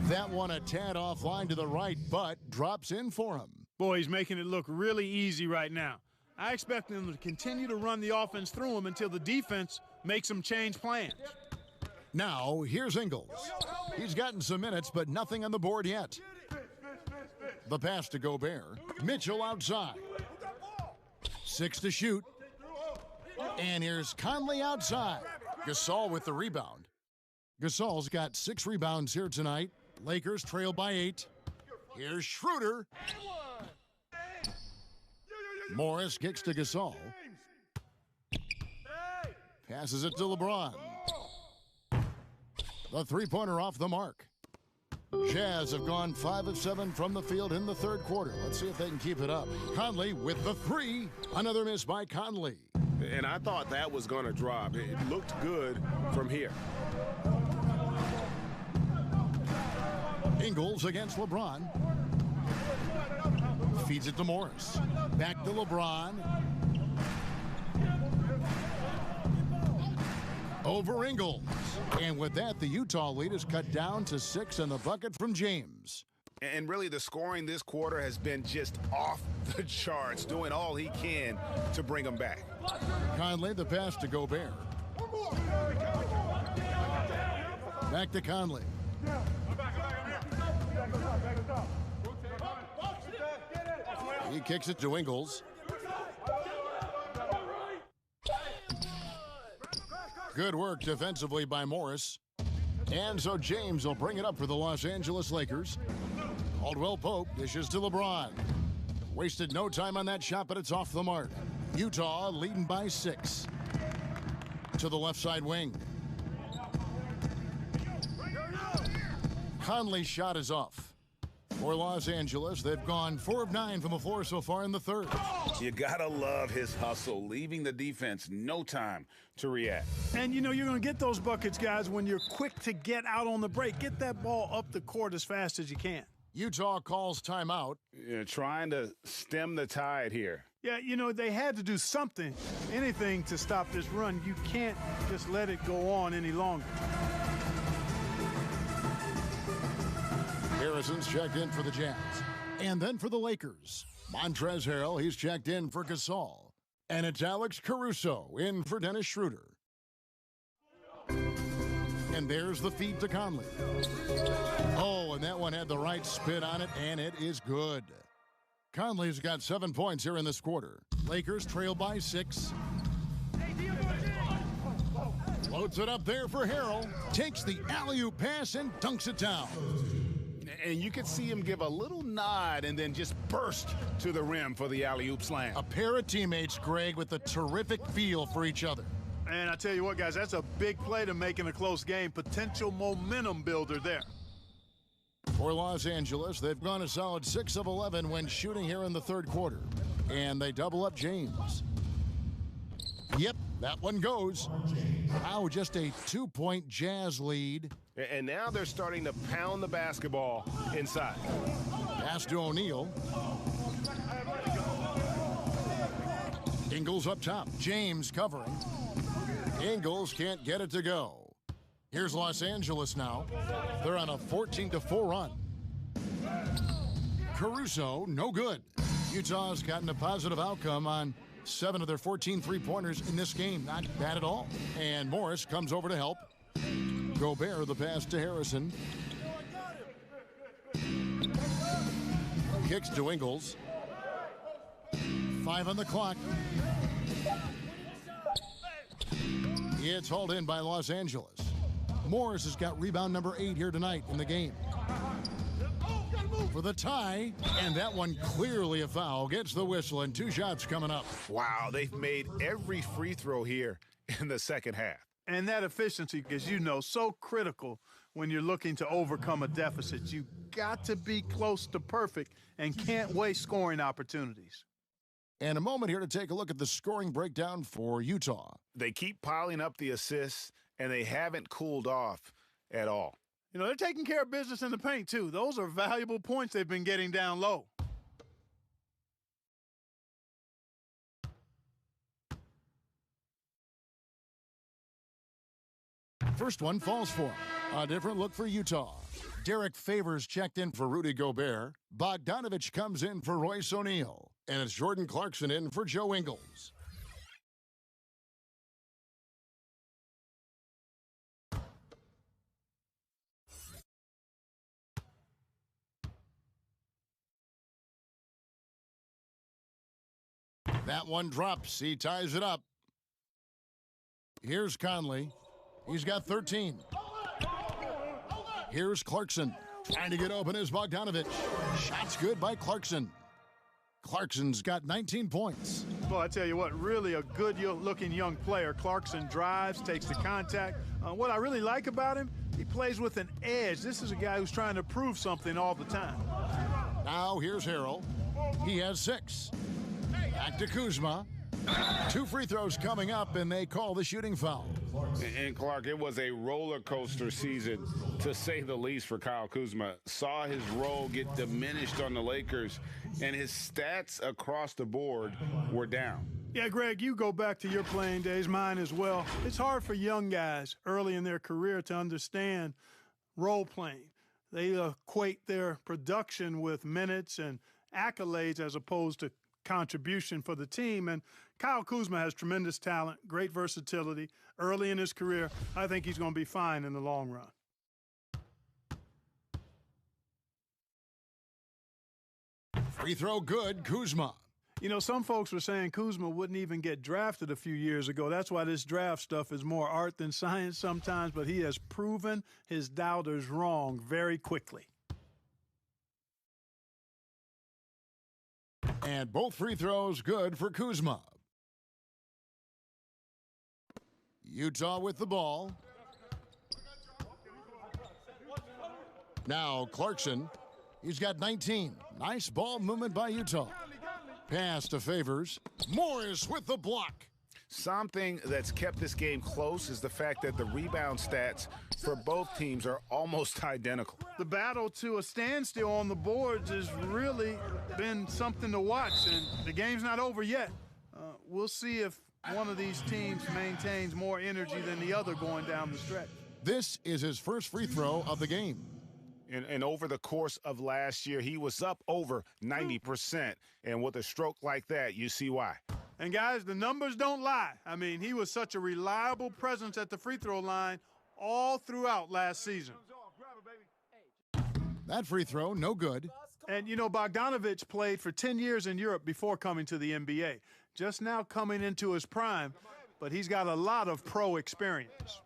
That one a tad offline to the right, but drops in for him. Boy, he's making it look really easy right now. I expect them to continue to run the offense through him until the defense makes them change plans. Now, here's Ingles. He's gotten some minutes, but nothing on the board yet. The pass to Gobert. Mitchell outside. 6 to shoot. And here's Conley outside. Gasol with the rebound. Gasol's got 6 rebounds here tonight. Lakers trail by 8. Here's Schroeder. Morris kicks to Gasol. Passes it to LeBron. The three-pointer off the mark. Jazz have gone 5 of 7 from the field in the third quarter. Let's see if they can keep it up. Conley with the 3. Another miss by Conley. And I thought that was going to drop. It looked good from here. Ingles against LeBron. Feeds it to Morris. Back to LeBron. Over Ingles. And with that, the Utah lead is cut down to 6 and the bucket from James. And really, the scoring this quarter has been just off the charts, doing all he can to bring them back. Conley, the pass to Gobert. Back to Conley. He kicks it to Ingles. Good work defensively by Morris. And so James will bring it up for the Los Angeles Lakers. Caldwell Pope dishes to LeBron. Wasted no time on that shot, but it's off the mark. Utah leading by 6. To the left side wing. Conley's shot is off. For Los Angeles, they've gone 4 of 9 from the floor so far in the third. You gotta love his hustle, leaving the defense no time to react. And you know you're going to get those buckets, guys, when you're quick to get out on the break. Get that ball up the court as fast as you can. Utah calls timeout. Trying to stem the tide here. Yeah, you know, they had to do something, anything to stop this run. You can't just let it go on any longer. Harrison's checked in for the Jazz. And then for the Lakers. Montrezl Harrell, he's checked in for Gasol. And it's Alex Caruso in for Dennis Schroeder. And there's the feed to Conley. Oh, and that one had the right spin on it, and it is good. Conley's got 7 points here in this quarter. Lakers trail by 6. Loads it up there for Harrell. Takes the alley-oop pass and dunks it down. And you could see him give a little nod and then just burst to the rim for the alley-oop slam. A pair of teammates, Greg, with a terrific feel for each other. And I tell you what, guys, that's a big play to make in a close game. Potential momentum builder there. For Los Angeles, they've gone a solid 6 of 11 when shooting here in the third quarter. And they double up James. Yep, that one goes. Now just a 2-point Jazz lead. And now they're starting to pound the basketball inside. Pass to O'Neal. Ingles up top. James covering. Ingles can't get it to go. Here's Los Angeles now. They're on a 14-4 run. Caruso, no good. Utah's gotten a positive outcome on 7 of their 14 three-pointers in this game. Not bad at all. And Morris comes over to help. Gobert, the pass to Harrison. Kicks to Ingles. 5 on the clock. It's hauled in by Los Angeles. Morris has got rebound number 8 here tonight in the game. For the tie, and that one clearly a foul. Gets the whistle, and 2 shots coming up. Wow, they've made every free throw here in the second half. And that efficiency, as you know, so critical when you're looking to overcome a deficit. You got to be close to perfect and can't waste scoring opportunities. And a moment here to take a look at the scoring breakdown for Utah. They keep piling up the assists, and they haven't cooled off at all. You know, they're taking care of business in the paint, too. Those are valuable points they've been getting down low. First one falls for him. A different look for Utah. Derek Favors checked in for Rudy Gobert. Bogdanovich comes in for Royce O'Neal. And it's Jordan Clarkson in for Joe Ingles. That one drops. He ties it up. Here's Conley. He's got 13. Here's Clarkson. Trying to get open is Bogdanovich. Shot's good by Clarkson. Clarkson's got 19 points. Well, I tell you what, really a good-looking young player. Clarkson drives, takes the contact. What I really like about him, he plays with an edge. This is a guy who's trying to prove something all the time. Now here's Harrell. He has 6. Back to Kuzma. 2 free throws coming up, and they call the shooting foul. And Clark, it was a roller coaster season, to say the least, for Kyle Kuzma. Saw his role get diminished on the Lakers, and his stats across the board were down. Yeah, Greg, you go back to your playing days, mine as well. It's hard for young guys early in their career to understand role playing. They equate their production with minutes and accolades as opposed to contribution for the team. And Kyle Kuzma has tremendous talent, great versatility. Early in his career, I think he's going to be fine in the long run. Free throw good, Kuzma. You know, some folks were saying Kuzma wouldn't even get drafted a few years ago. That's why this draft stuff is more art than science sometimes, but he has proven his doubters wrong very quickly. And both free throws good for Kuzma. Utah with the ball. Now Clarkson. He's got 19. Nice ball movement by Utah. Pass to Favors. Morris with the block. Something that's kept this game close is the fact that the rebound stats for both teams are almost identical. The battle to a standstill on the boards has really been something to watch, and the game's not over yet. We'll see if one of these teams maintains more energy than the other going down the stretch. This is his first free throw of the game. And over the course of last year, he was up over 90%. And with a stroke like that, you see why. And, guys, the numbers don't lie. I mean, he was such a reliable presence at the free throw line all throughout last season. That free throw, no good. And, you know, Bogdanovich played for 10 years in Europe before coming to the NBA. Just now coming into his prime, but he's got a lot of pro experience.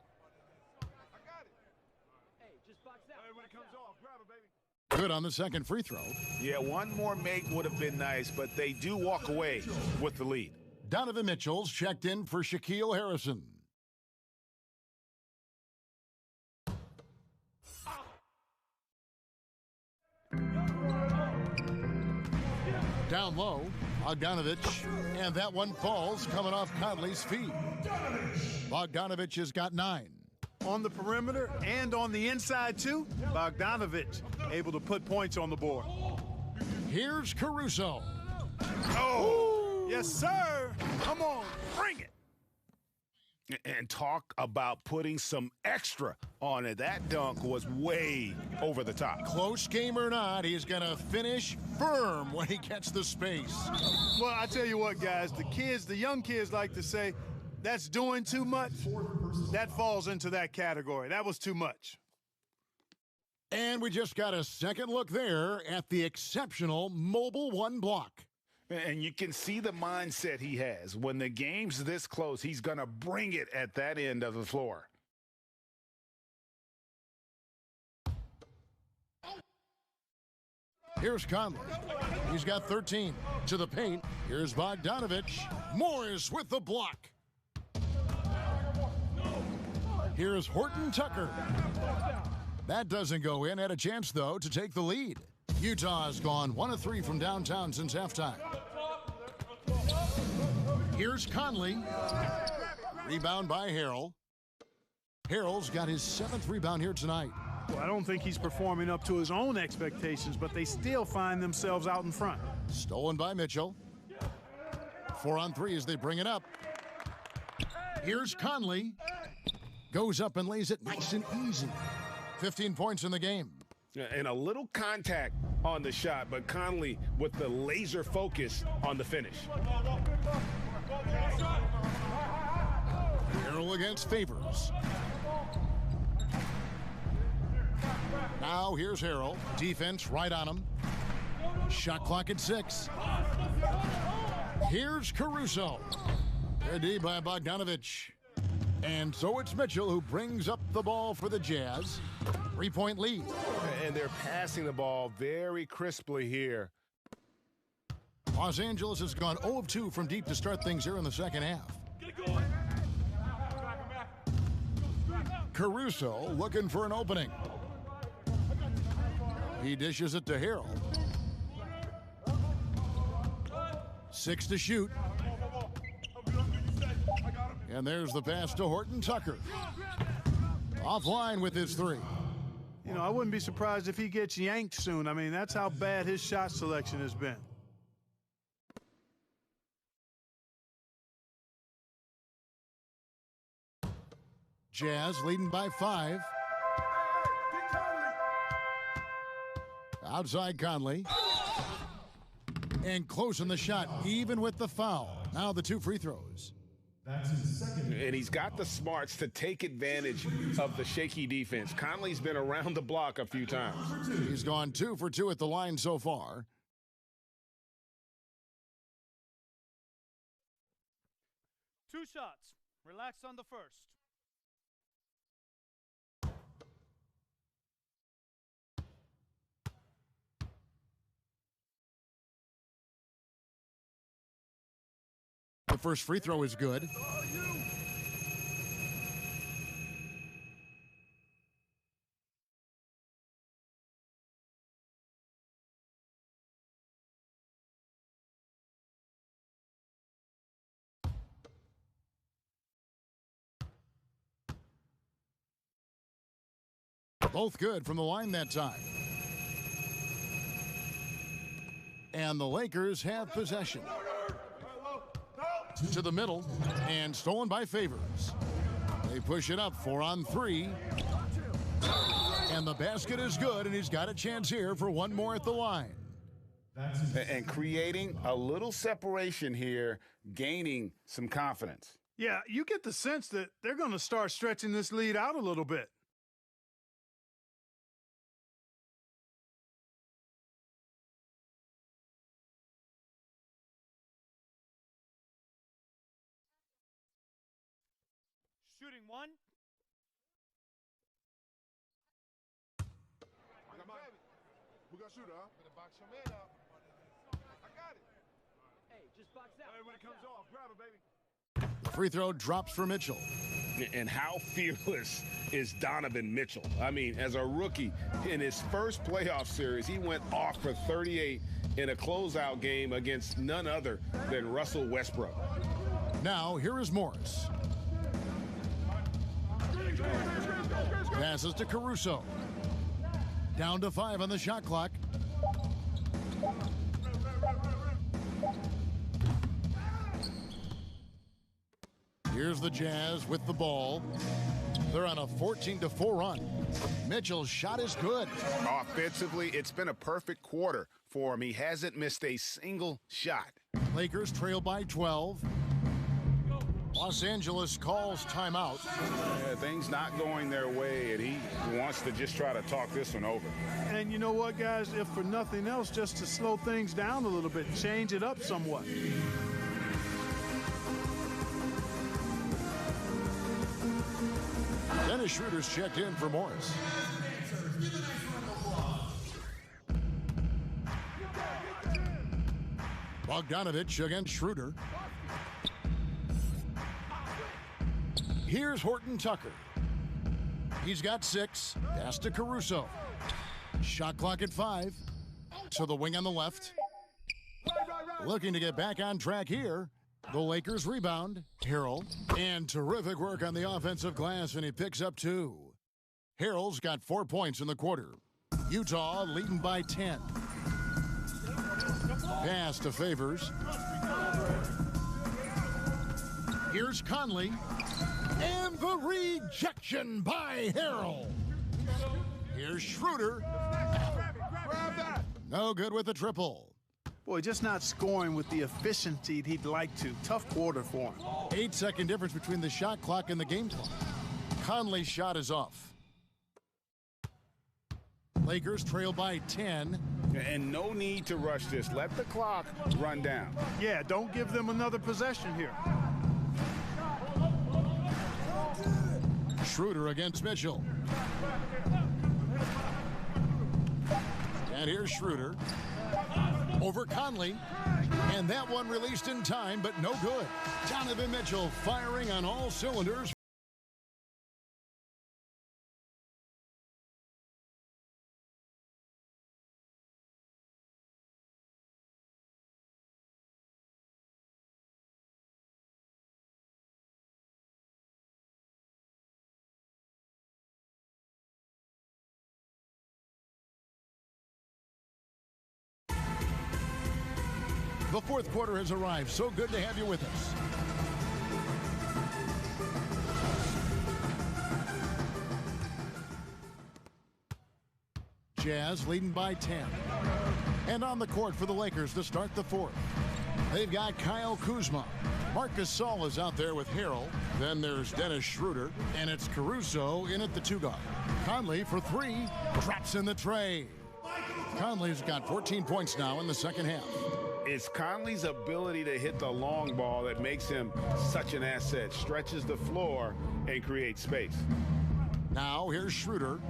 Good on the second free throw. Yeah, one more make would have been nice, but they do walk away with the lead. Donovan Mitchell's checked in for Shaquille Harrison. Down low, Bogdanovich, and that one falls coming off Conley's feet. Bogdanovich has got 9. On the perimeter and on the inside, too, Bogdanovich able to put points on the board. Here's Caruso. Oh, yes, sir. Come on, bring it. And talk about putting some extra on it. That dunk was way over the top. Close game or not, he's going to finish firm when he gets the space. Well, I tell you what, guys, the young kids like to say, that's doing too much. That falls into that category. That was too much. And we just got a second look there at the exceptional mobile 1 block. And you can see the mindset he has. When the game's this close, he's going to bring it at that end of the floor. Here's Conley. He's got 13. To the paint. Here's Bogdanovich. Morris with the block. Here's Horton Tucker. That doesn't go in. Had a chance, though, to take the lead. Utah's gone 1 of 3 from downtown since halftime. Here's Conley. Rebound by Harrell. Harrell's got his 7th rebound here tonight. Well, I don't think he's performing up to his own expectations, but they still find themselves out in front. Stolen by Mitchell. 4 on 3 as they bring it up. Here's Conley. Goes up and lays it nice and easy. 15 points in the game. And a little contact on the shot, but Conley with the laser focus on the finish. Harrell against Favors. Now here's Harrell. Defense right on him. Shot clock at 6. Here's Caruso. Good D by Bogdanovich. And so it's Mitchell who brings up the ball for the Jazz. 3-point lead. And they're passing the ball very crisply here. Los Angeles has gone 0 of 2 from deep to start things here in the second half. Caruso looking for an opening. He dishes it to Harrell. 6 to shoot. And there's the pass to Horton Tucker. Offline with his 3. You know, I wouldn't be surprised if he gets yanked soon. I mean, that's how bad his shot selection has been. Jazz leading by 5. Outside Conley. And close in the shot, even with the foul. Now the 2 free throws. That's his second. And he's got the smarts to take advantage of the shaky defense. Conley's been around the block a few times. He's gone 2 for 2 at the line so far. Two shots. Relax on the first. The first free throw is good. Both good from the line that time. And the Lakers have possession. To the middle, and stolen by Favors. They push it up 4 on 3. And the basket is good, and he's got a chance here for one more at the line. And creating a little separation here, gaining some confidence. Yeah, you get the sense that they're going to start stretching this lead out a little bit. Shooting 1. We got shooter, huh? Better box your man up. I got it. Hey, just box out. Hey, when it comes off, grab it, baby. The free throw drops for Mitchell. And how fearless is Donovan Mitchell? I mean, as a rookie, in his first playoff series, he went off for 38 in a closeout game against none other than Russell Westbrook. Now, here is Morris. Passes to Caruso. Down to 5 on the shot clock. Here's the Jazz with the ball. They're on a 14-4 run. Mitchell's shot is good. Offensively, it's been a perfect quarter for him. He hasn't missed a single shot. Lakers trail by 12. Los Angeles calls timeout. Things not going their way, and he wants to just try to talk this one over. And you know what, guys? If for nothing else, just to slow things down a little bit, change it up somewhat. Dennis Schroeder's checked in for Morris. Bogdanovich against Schroeder. Here's Horton Tucker. He's got 6. Pass to Caruso. Shot clock at 5. To the wing on the left. Looking to get back on track here. The Lakers rebound. Harrell. And terrific work on the offensive glass, and he picks up 2. Harrell's got 4 points in the quarter. Utah leading by 10. Pass to Favors. Here's Conley. And the rejection by Harrell. Here's Schroeder. No good with the triple. Boy, just not scoring with the efficiency he'd like to. Tough quarter for him. 8-second difference between the shot clock and the game clock. Conley's shot is off. Lakers trail by 10. And no need to rush this. Let the clock run down. Yeah, don't give them another possession here. Schroeder against Mitchell. And here's Schroeder. Over Conley. And that one released in time, but no good. Donovan Mitchell firing on all cylinders. The fourth quarter has arrived. So good to have you with us. Jazz leading by 10. And on the court for the Lakers to start the fourth. They've got Kyle Kuzma. Marc Gasol is out there with Harrell. Then there's Dennis Schroeder. And it's Caruso in at the 2-guard. Conley for 3. Drops in the tray. Conley's got 14 points now in the second half. It's Conley's ability to hit the long ball that makes him such an asset. Stretches the floor and creates space. Now here's Schroeder.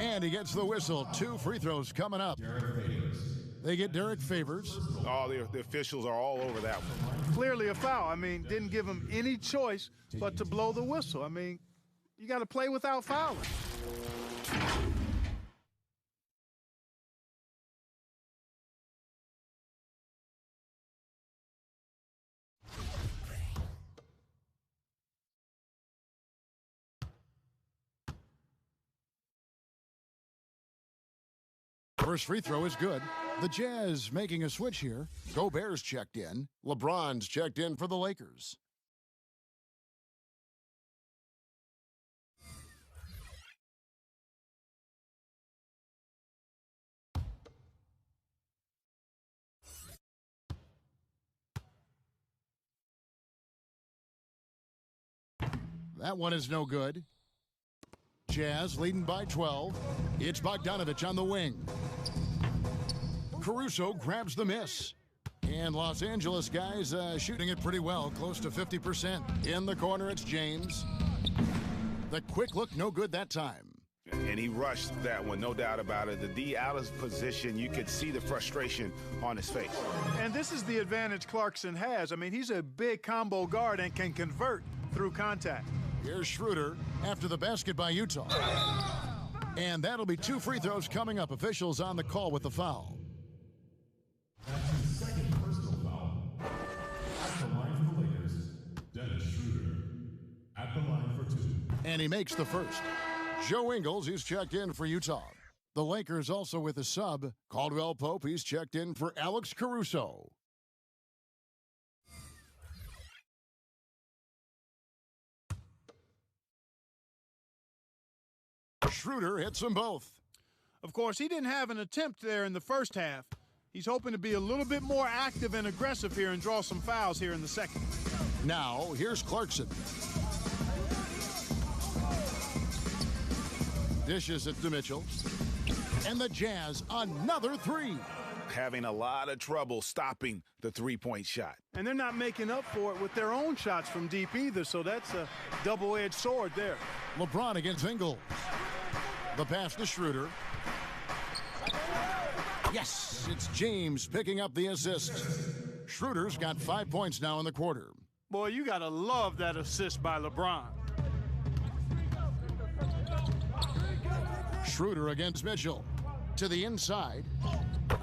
And he gets the whistle. 2 free throws coming up. They get Derek Favors. Oh, the officials are all over that one. Clearly a foul. I mean, didn't give him any choice but to blow the whistle. I mean, you got to play without fouling. First free throw is good. The Jazz making a switch here. Gobert's checked in. LeBron's checked in for the Lakers. That one is no good. Jazz leading by 12. It's Bogdanovich on the wing. Caruso grabs the miss. And Los Angeles guys shooting it pretty well, close to 50%. In the corner, it's James. The quick look, no good that time. and he rushed that one, no doubt about it. The D out of position, you could see the frustration on his face. And this is the advantage Clarkson has. I mean, he's a big combo guard and can convert through contact. Here's Schroeder after the basket by Utah. And that'll be 2 free throws coming up. Officials on the call with the foul. That's his second personal foul. At the line for the Lakers, Dennis Schroeder. At the line for 2. And he makes the first. Joe Ingles, he's checked in for Utah. The Lakers also with a sub. Caldwell Pope, he's checked in for Alex Caruso. Schroeder hits them both. Of course, he didn't have an attempt there in the first half. He's hoping to be a little bit more active and aggressive here and draw some fouls here in the second. Now, here's Clarkson. Dishes it to Mitchell. And the Jazz, another 3. Having a lot of trouble stopping the three-point shot. And they're not making up for it with their own shots from deep either, so that's a double-edged sword there. LeBron against Ingles. The pass to Schroeder. Yes, it's James picking up the assist. Schroeder's got 5 points now in the quarter. Boy, you got to love that assist by LeBron. Schroeder against Mitchell. To the inside.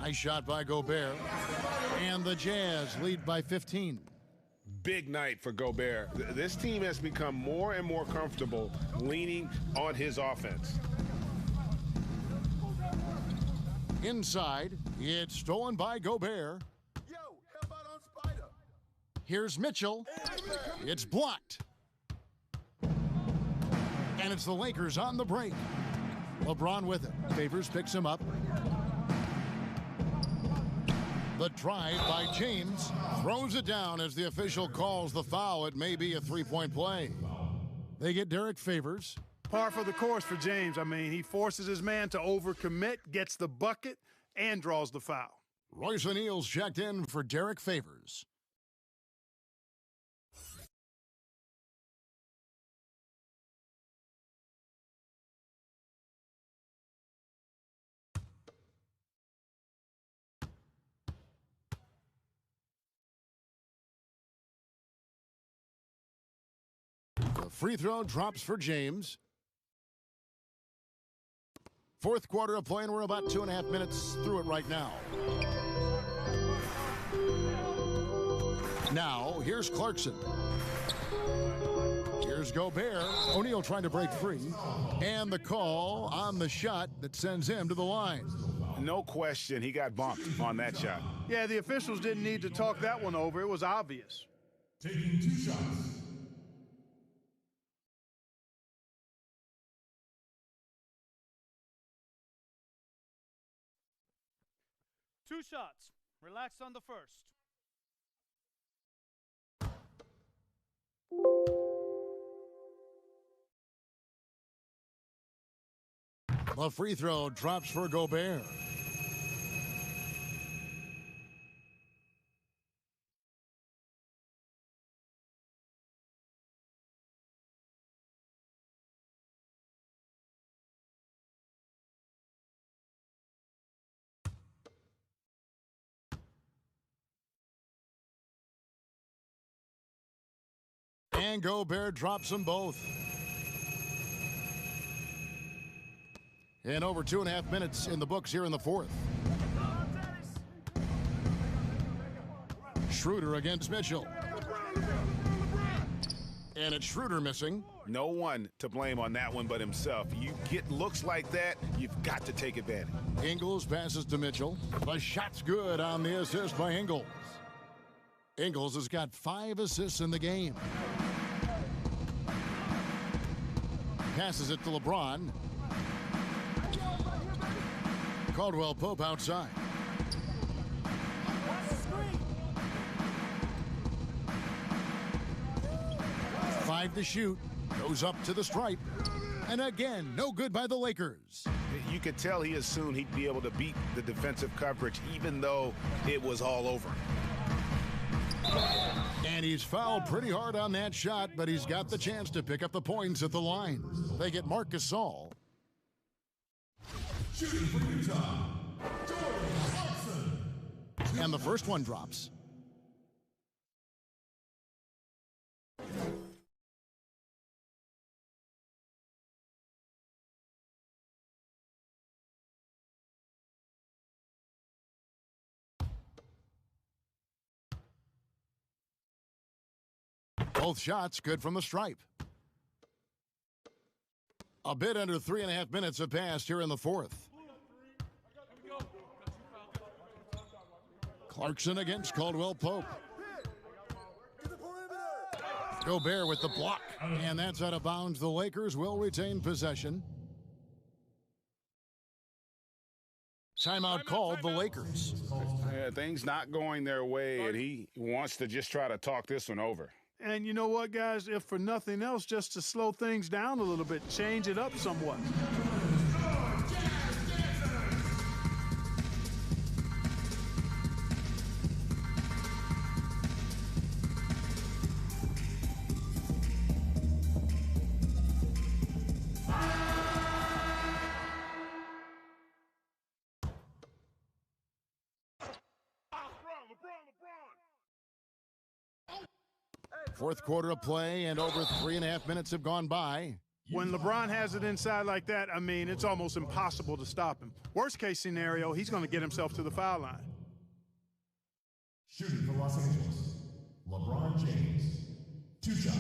Nice shot by Gobert. And the Jazz lead by 15. Big night for Gobert. This team has become more and more comfortable leaning on his offense. Inside, it's stolen by Gobert. Yo, how about on Spider? Here's Mitchell. It's blocked. And it's the Lakers on the break. LeBron with it. Favors picks him up. The drive by James. Throws it down as the official calls the foul. It may be a three-point play. They get Derek Favors. Par for the course for James. I mean, he forces his man to overcommit, gets the bucket, and draws the foul. Royce O'Neal's checked in for Derek Favors. The free throw drops for James. Fourth quarter of play, and we're about 2.5 minutes through it right now. Now, here's Clarkson. Here's Gobert. O'Neal trying to break free. And the call on the shot that sends him to the line. No question, he got bumped on that shot. Yeah, the officials didn't need to talk that one over. It was obvious. Taking 2 shots. Two shots. Relax on the first. The free throw drops for Gobert. And Gobert drops them both. And over 2.5 minutes in the books here in the fourth. Schroeder against Mitchell. And it's Schroeder missing. No one to blame on that one but himself. You get looks like that, you've got to take advantage. Ingles passes to Mitchell. The shot's good on the assist by Ingles. Ingles has got 5 assists in the game. Passes it to LeBron. Caldwell Pope outside. Five to shoot. Goes up to the stripe. And again, no good by the Lakers. You could tell he assumed he'd be able to beat the defensive coverage even though it was all over. And he's fouled pretty hard on that shot, but he's got the chance to pick up the points at the line. They get Marc Gasol. Shooting for Utah, Jordan Clarkson. And the first one drops. Both shots good from the stripe. A bit under 3.5 minutes have passed here in the fourth. Clarkson against Caldwell Pope. Gobert with the block. And that's out of bounds. The Lakers will retain possession. Timeout called the Lakers. Yeah, things not going their way, and he wants to just try to talk this one over. And you know what, guys? If for nothing else, just to slow things down a little bit, change it up somewhat. Fourth quarter of play, and over 3.5 minutes have gone by. When LeBron has it inside like that, I mean, it's almost impossible to stop him. Worst case scenario, he's going to get himself to the foul line. Shooting for Los Angeles, LeBron James. 2 shots.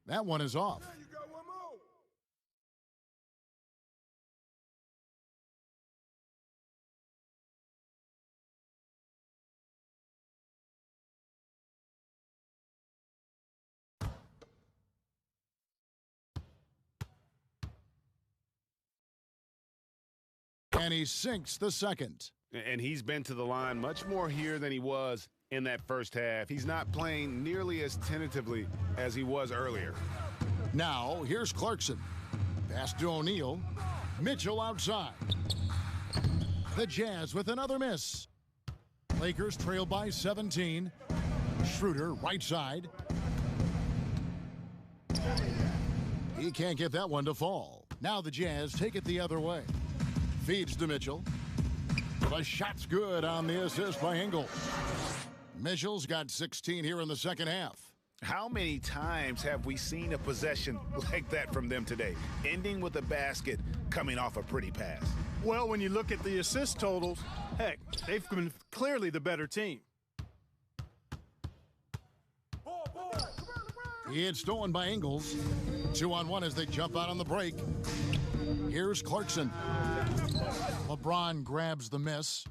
That one is off. And he sinks the second. And he's been to the line much more here than he was in that first half. He's not playing nearly as tentatively as he was earlier. Now, here's Clarkson. Pass to O'Neal. Mitchell outside. The Jazz with another miss. Lakers trail by 17. Schroeder, right side. He can't get that one to fall. Now the Jazz take it the other way. Feeds to Mitchell. The shot's good on the assist by Ingles. Mitchell's got 16 here in the second half. How many times have we seen a possession like that from them today, ending with a basket coming off a pretty pass? Well, when you look at the assist totals, heck, they've been clearly the better team. It's stolen by Ingles. 2-on-1 as they jump out on the break. Here's Clarkson. LeBron grabs the miss.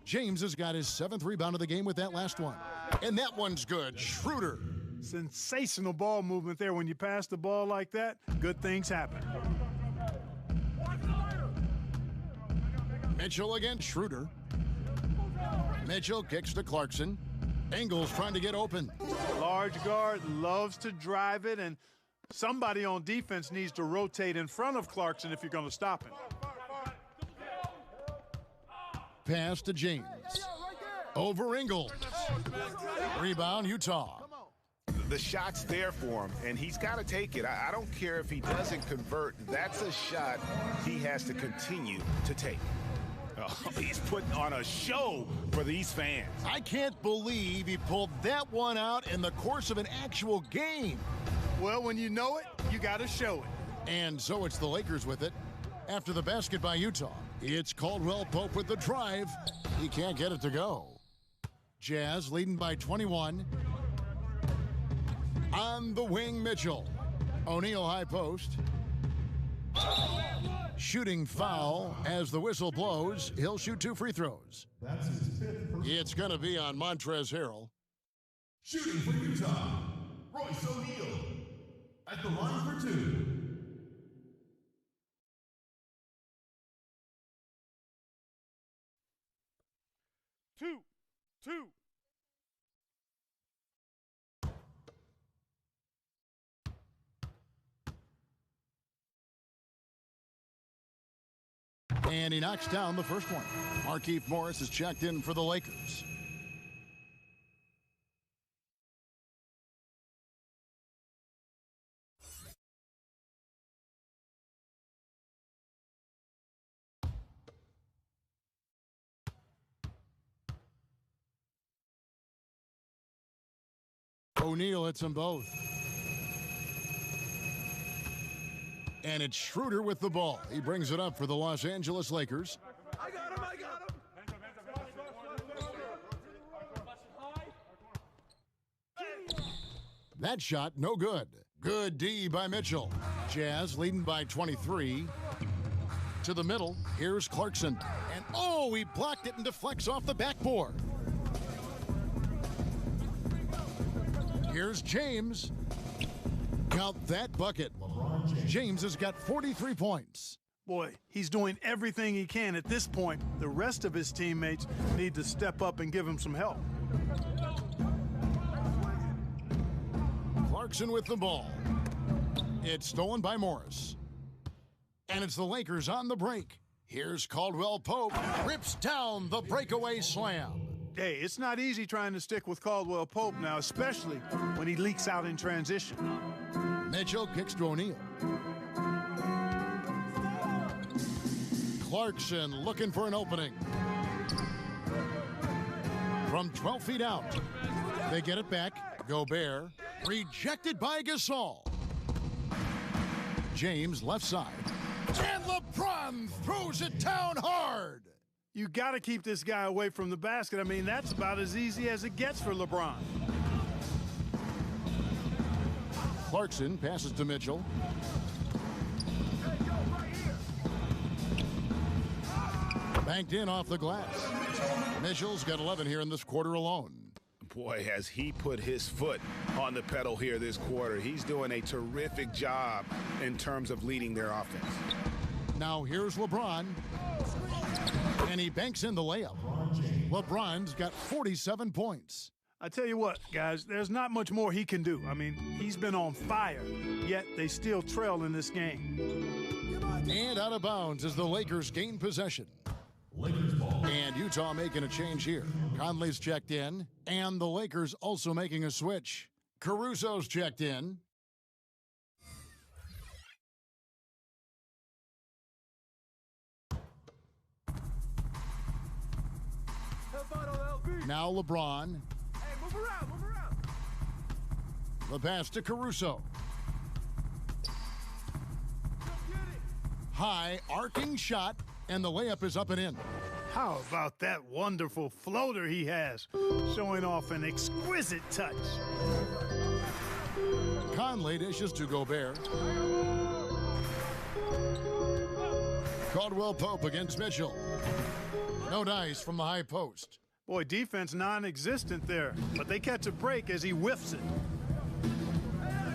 James has got his 7th rebound of the game with that last one. And that one's good. Schroeder. Sensational ball movement there. When you pass the ball like that, good things happen. Mitchell against Schroeder. Mitchell kicks to Clarkson. Ingles trying to get open. Large guard loves to drive it, and somebody on defense needs to rotate in front of Clarkson if you're going to stop him. Pass to James. Over Ingles. Rebound, Utah. The shot's there for him, and he's got to take it. I don't care if he doesn't convert. That's a shot he has to continue to take. Oh, he's putting on a show for these fans. I can't believe he pulled that one out in the course of an actual game. Well, when you know it, you got to show it. And so it's the Lakers with it. After the basket by Utah, it's Caldwell Pope with the drive. He can't get it to go. Jazz leading by 21. On the wing, Mitchell. O'Neal high post. Shooting foul as the whistle blows. He'll shoot 2 free throws. That's his 5th. It's going to be on Montrezl Harrell. Shooting for Utah, Royce O'Neal. At the line for 2. Two. And he knocks down the first one. Markieff Morris is checked in for the Lakers. O'Neal hits them both. And it's Schroeder with the ball. He brings it up for the Los Angeles Lakers. I got him, I got him. That shot, no good. Good D by Mitchell. Jazz leading by 23. To the middle, here's Clarkson. And oh, he blocked it and deflects off the backboard. Here's James. Count that bucket. James has got 43 points. Boy, he's doing everything he can at this point. The rest of his teammates need to step up and give him some help. Clarkson with the ball. It's stolen by Morris. And it's the Lakers on the break. Here's Caldwell Pope. Rips down the breakaway slam. Hey, it's not easy trying to stick with Caldwell Pope now, especially when he leaks out in transition. Mitchell kicks to O'Neal. Clarkson looking for an opening. From 12 feet out, they get it back. Gobert, rejected by Gasol. James left side. And LeBron throws it down hard. You got to keep this guy away from the basket. I mean, that's about as easy as it gets for LeBron. Clarkson passes to Mitchell. Banked in off the glass. Mitchell's got 11 here in this quarter alone. Boy, has he put his foot on the pedal here this quarter. He's doing a terrific job in terms of leading their offense. Now here's LeBron. And he banks in the layup. LeBron's got 47 points. I tell you what, guys, there's not much more he can do. I mean, he's been on fire, yet they still trail in this game. And out of bounds as the Lakers gain possession. Lakers ball. And Utah making a change here. Conley's checked in, and the Lakers also making a switch. Caruso's checked in. Now LeBron. Hey, move around, move around. The pass to Caruso. High arcing shot, and the layup is up and in. How about that wonderful floater he has, showing off an exquisite touch. Conley dishes to Gobert. Caldwell Pope against Mitchell. No dice from the high post. Boy, defense non-existent there, but they catch a break as he whiffs it.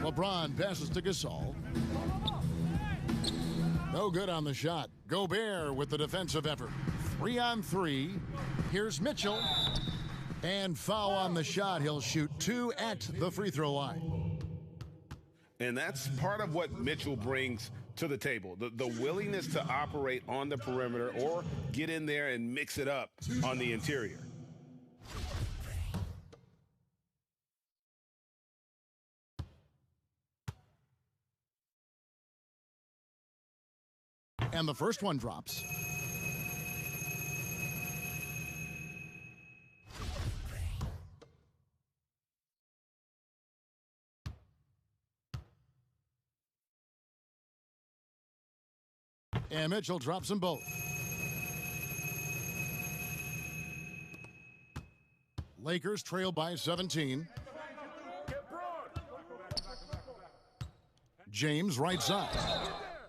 LeBron passes to Gasol. No good on the shot. Gobert with the defensive effort. 3-on-3. Here's Mitchell. And foul on the shot. He'll shoot 2 at the free throw line. And that's part of what Mitchell brings to the table. The willingness to operate on the perimeter or get in there and mix it up on the interior. And the first one drops. And Mitchell drops them both. Lakers trail by 17. James right side.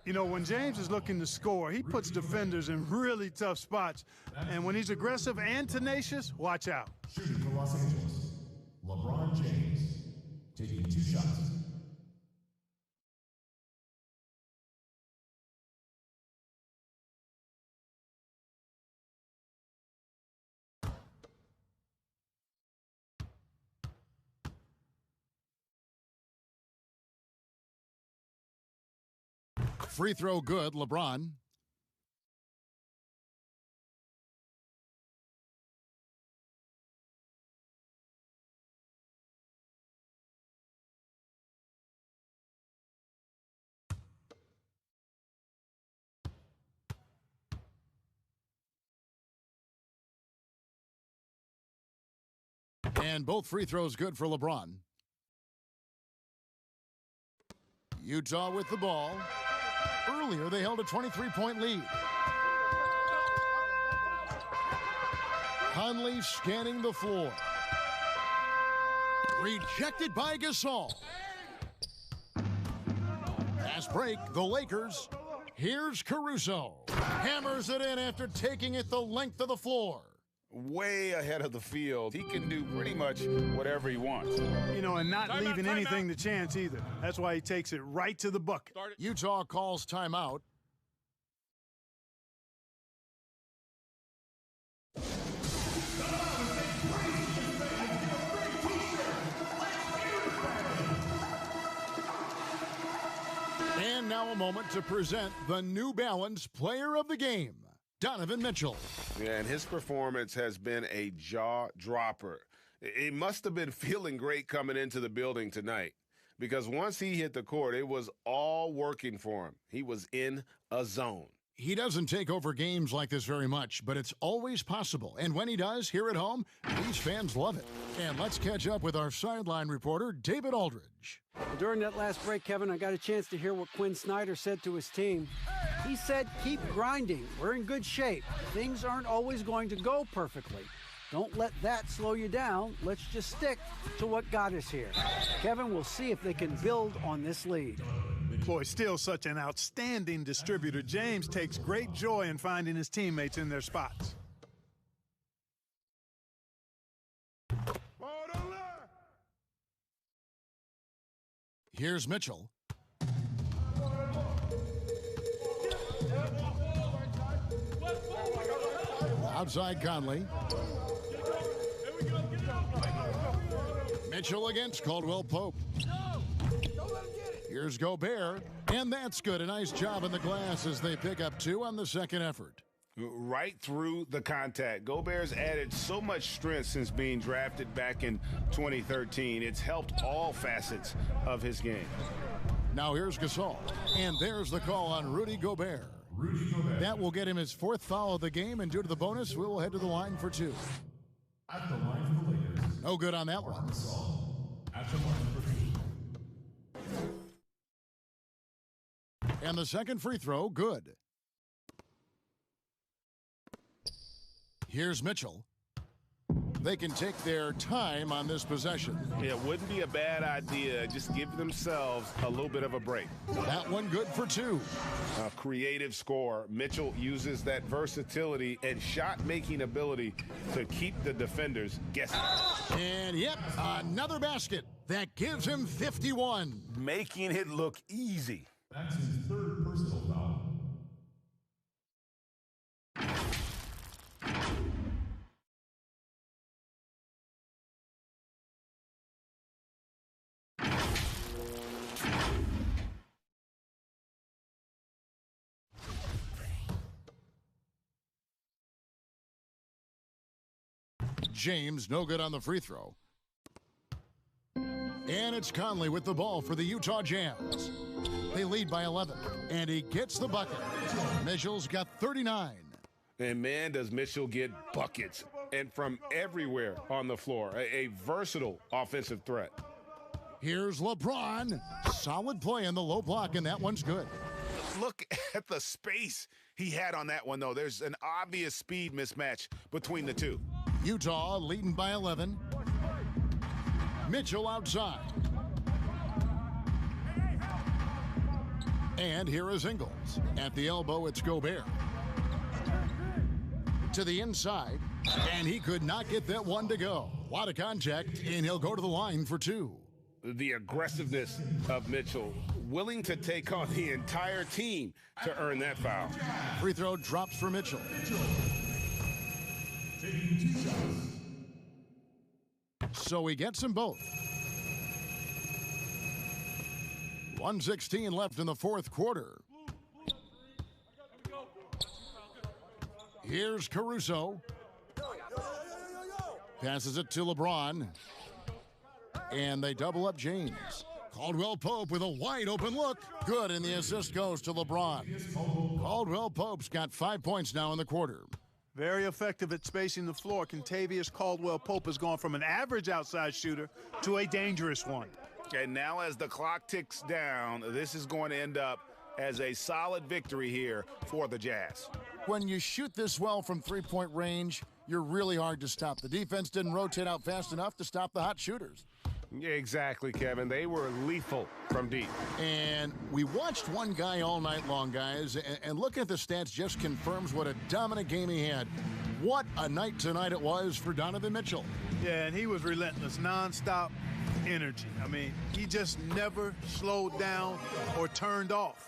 You know, when James is looking to score, he puts defenders in really tough spots. And when he's aggressive and tenacious, watch out. Shooting for Los Angeles, LeBron James, taking 2 shots. Free throw good, LeBron. And both free throws good for LeBron. Utah with the ball. Earlier, they held a 23-point lead. Conley scanning the floor. Rejected by Gasol. Fast break, the Lakers. Here's Caruso. Hammers it in after taking it the length of the floor. Way ahead of the field. He can do pretty much whatever he wants. You know, and not leaving anything to chance either. That's why he takes it right to the bucket. Utah calls timeout. And now a moment to present the New Balance Player of the Game, Donovan Mitchell. Yeah, and his performance has been a jaw-dropper. He must have been feeling great coming into the building tonight because once he hit the court, it was all working for him. He was in a zone. He doesn't take over games like this very much, but it's always possible. And when he does, here at home, these fans love it. And let's catch up with our sideline reporter, David Aldridge. During that last break, Kevin, I got a chance to hear what Quinn Snyder said to his team. He said, keep grinding. We're in good shape. Things aren't always going to go perfectly. Don't let that slow you down. Let's just stick to what got us here. Kevin, we'll see if they can build on this lead. Boy, still such an outstanding distributor. James takes great joy in finding his teammates in their spots. Here's Mitchell. Outside Conley. Mitchell against Caldwell Pope. Here's Gobert, and that's good. A nice job in the glass as they pick up 2 on the second effort. Right through the contact. Gobert's added so much strength since being drafted back in 2013. It's helped all facets of his game. Now here's Gasol, and there's the call on Rudy Gobert. That will get him his 4th foul of the game, and due to the bonus, we'll head to the line for 2. At the line for the Lakers. No good on that one. At the line for 2. And the second free throw, good. Here's Mitchell. They can take their time on this possession. Yeah, it wouldn't be a bad idea. Just give themselves a little bit of a break. That one good for 2. A creative score. Mitchell uses that versatility and shot-making ability to keep the defenders guessing. And, yep, another basket. That gives him 51. Making it look easy. That's his 3rd personal foul. James, no good on the free throw. And it's Conley with the ball for the Utah Jazz. They lead by 11, and he gets the bucket. Mitchell's got 39. And man, does Mitchell get buckets, and from everywhere on the floor. A versatile offensive threat. Here's LeBron. Solid play in the low block, and that one's good. Look at the space he had on that one, though. There's an obvious speed mismatch between the two. Utah leading by 11. Mitchell outside. And here is Ingles. At the elbow, it's Gobert. To the inside, and he could not get that one to go. A lot of contact, and he'll go to the line for 2. The aggressiveness of Mitchell, willing to take on the entire team to earn that foul. Free throw drops for Mitchell. Taking 2 shots. So he gets them both. 1:16 left in the 4th quarter. Here's Caruso. Passes it to LeBron. And they double up James. Caldwell Pope with a wide open look. Good, and the assist goes to LeBron. Caldwell Pope's got 5 points now in the quarter. Very effective at spacing the floor. Kentavious Caldwell Pope has gone from an average outside shooter to a dangerous one. And now as the clock ticks down, this is going to end up as a solid victory here for the Jazz. When you shoot this well from three-point range, you're really hard to stop. The defense didn't rotate out fast enough to stop the hot shooters. Yeah, exactly, Kevin. They were lethal from deep. And we watched one guy all night long, guys, and looking at the stats just confirms what a dominant game he had. What a night tonight it was for Donovan Mitchell. Yeah, and he was relentless, nonstop energy. I mean, he just never slowed down or turned off.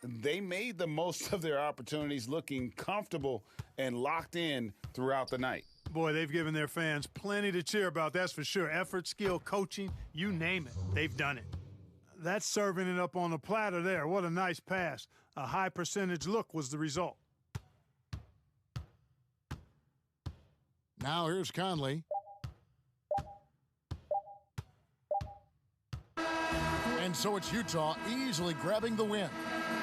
They made the most of their opportunities, looking comfortable and locked in throughout the night. Boy, they've given their fans plenty to cheer about, that's for sure. Effort, skill, coaching, you name it, they've done it. That's serving it up on a platter there. What a nice pass. A high percentage look was the result. Now here's Conley. And so it's Utah easily grabbing the win.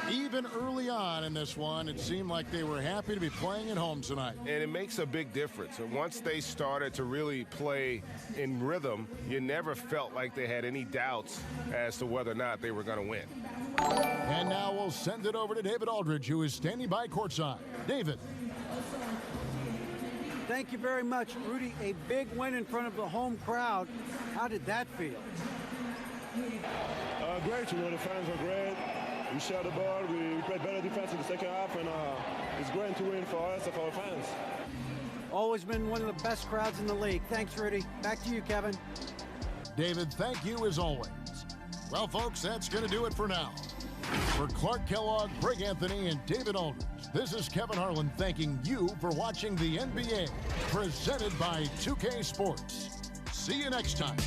Even early on in this one, it seemed like they were happy to be playing at home tonight. And it makes a big difference. And once they started to really play in rhythm, you never felt like they had any doubts as to whether or not they were going to win. And now we'll send it over to David Aldridge, who is standing by courtside. David. Thank you very much, Rudy. A big win in front of the home crowd. How did that feel? Great. The fans are great. We shared the ball. We played better defense in the second half, and it's great to win for us and for our fans. Always been one of the best crowds in the league. Thanks, Rudy. Back to you, Kevin. David, thank you as always. Well, folks, that's going to do it for now. For Clark Kellogg, Greg Anthony, and David Aldridge, this is Kevin Harlan thanking you for watching the NBA, presented by 2K Sports. See you next time.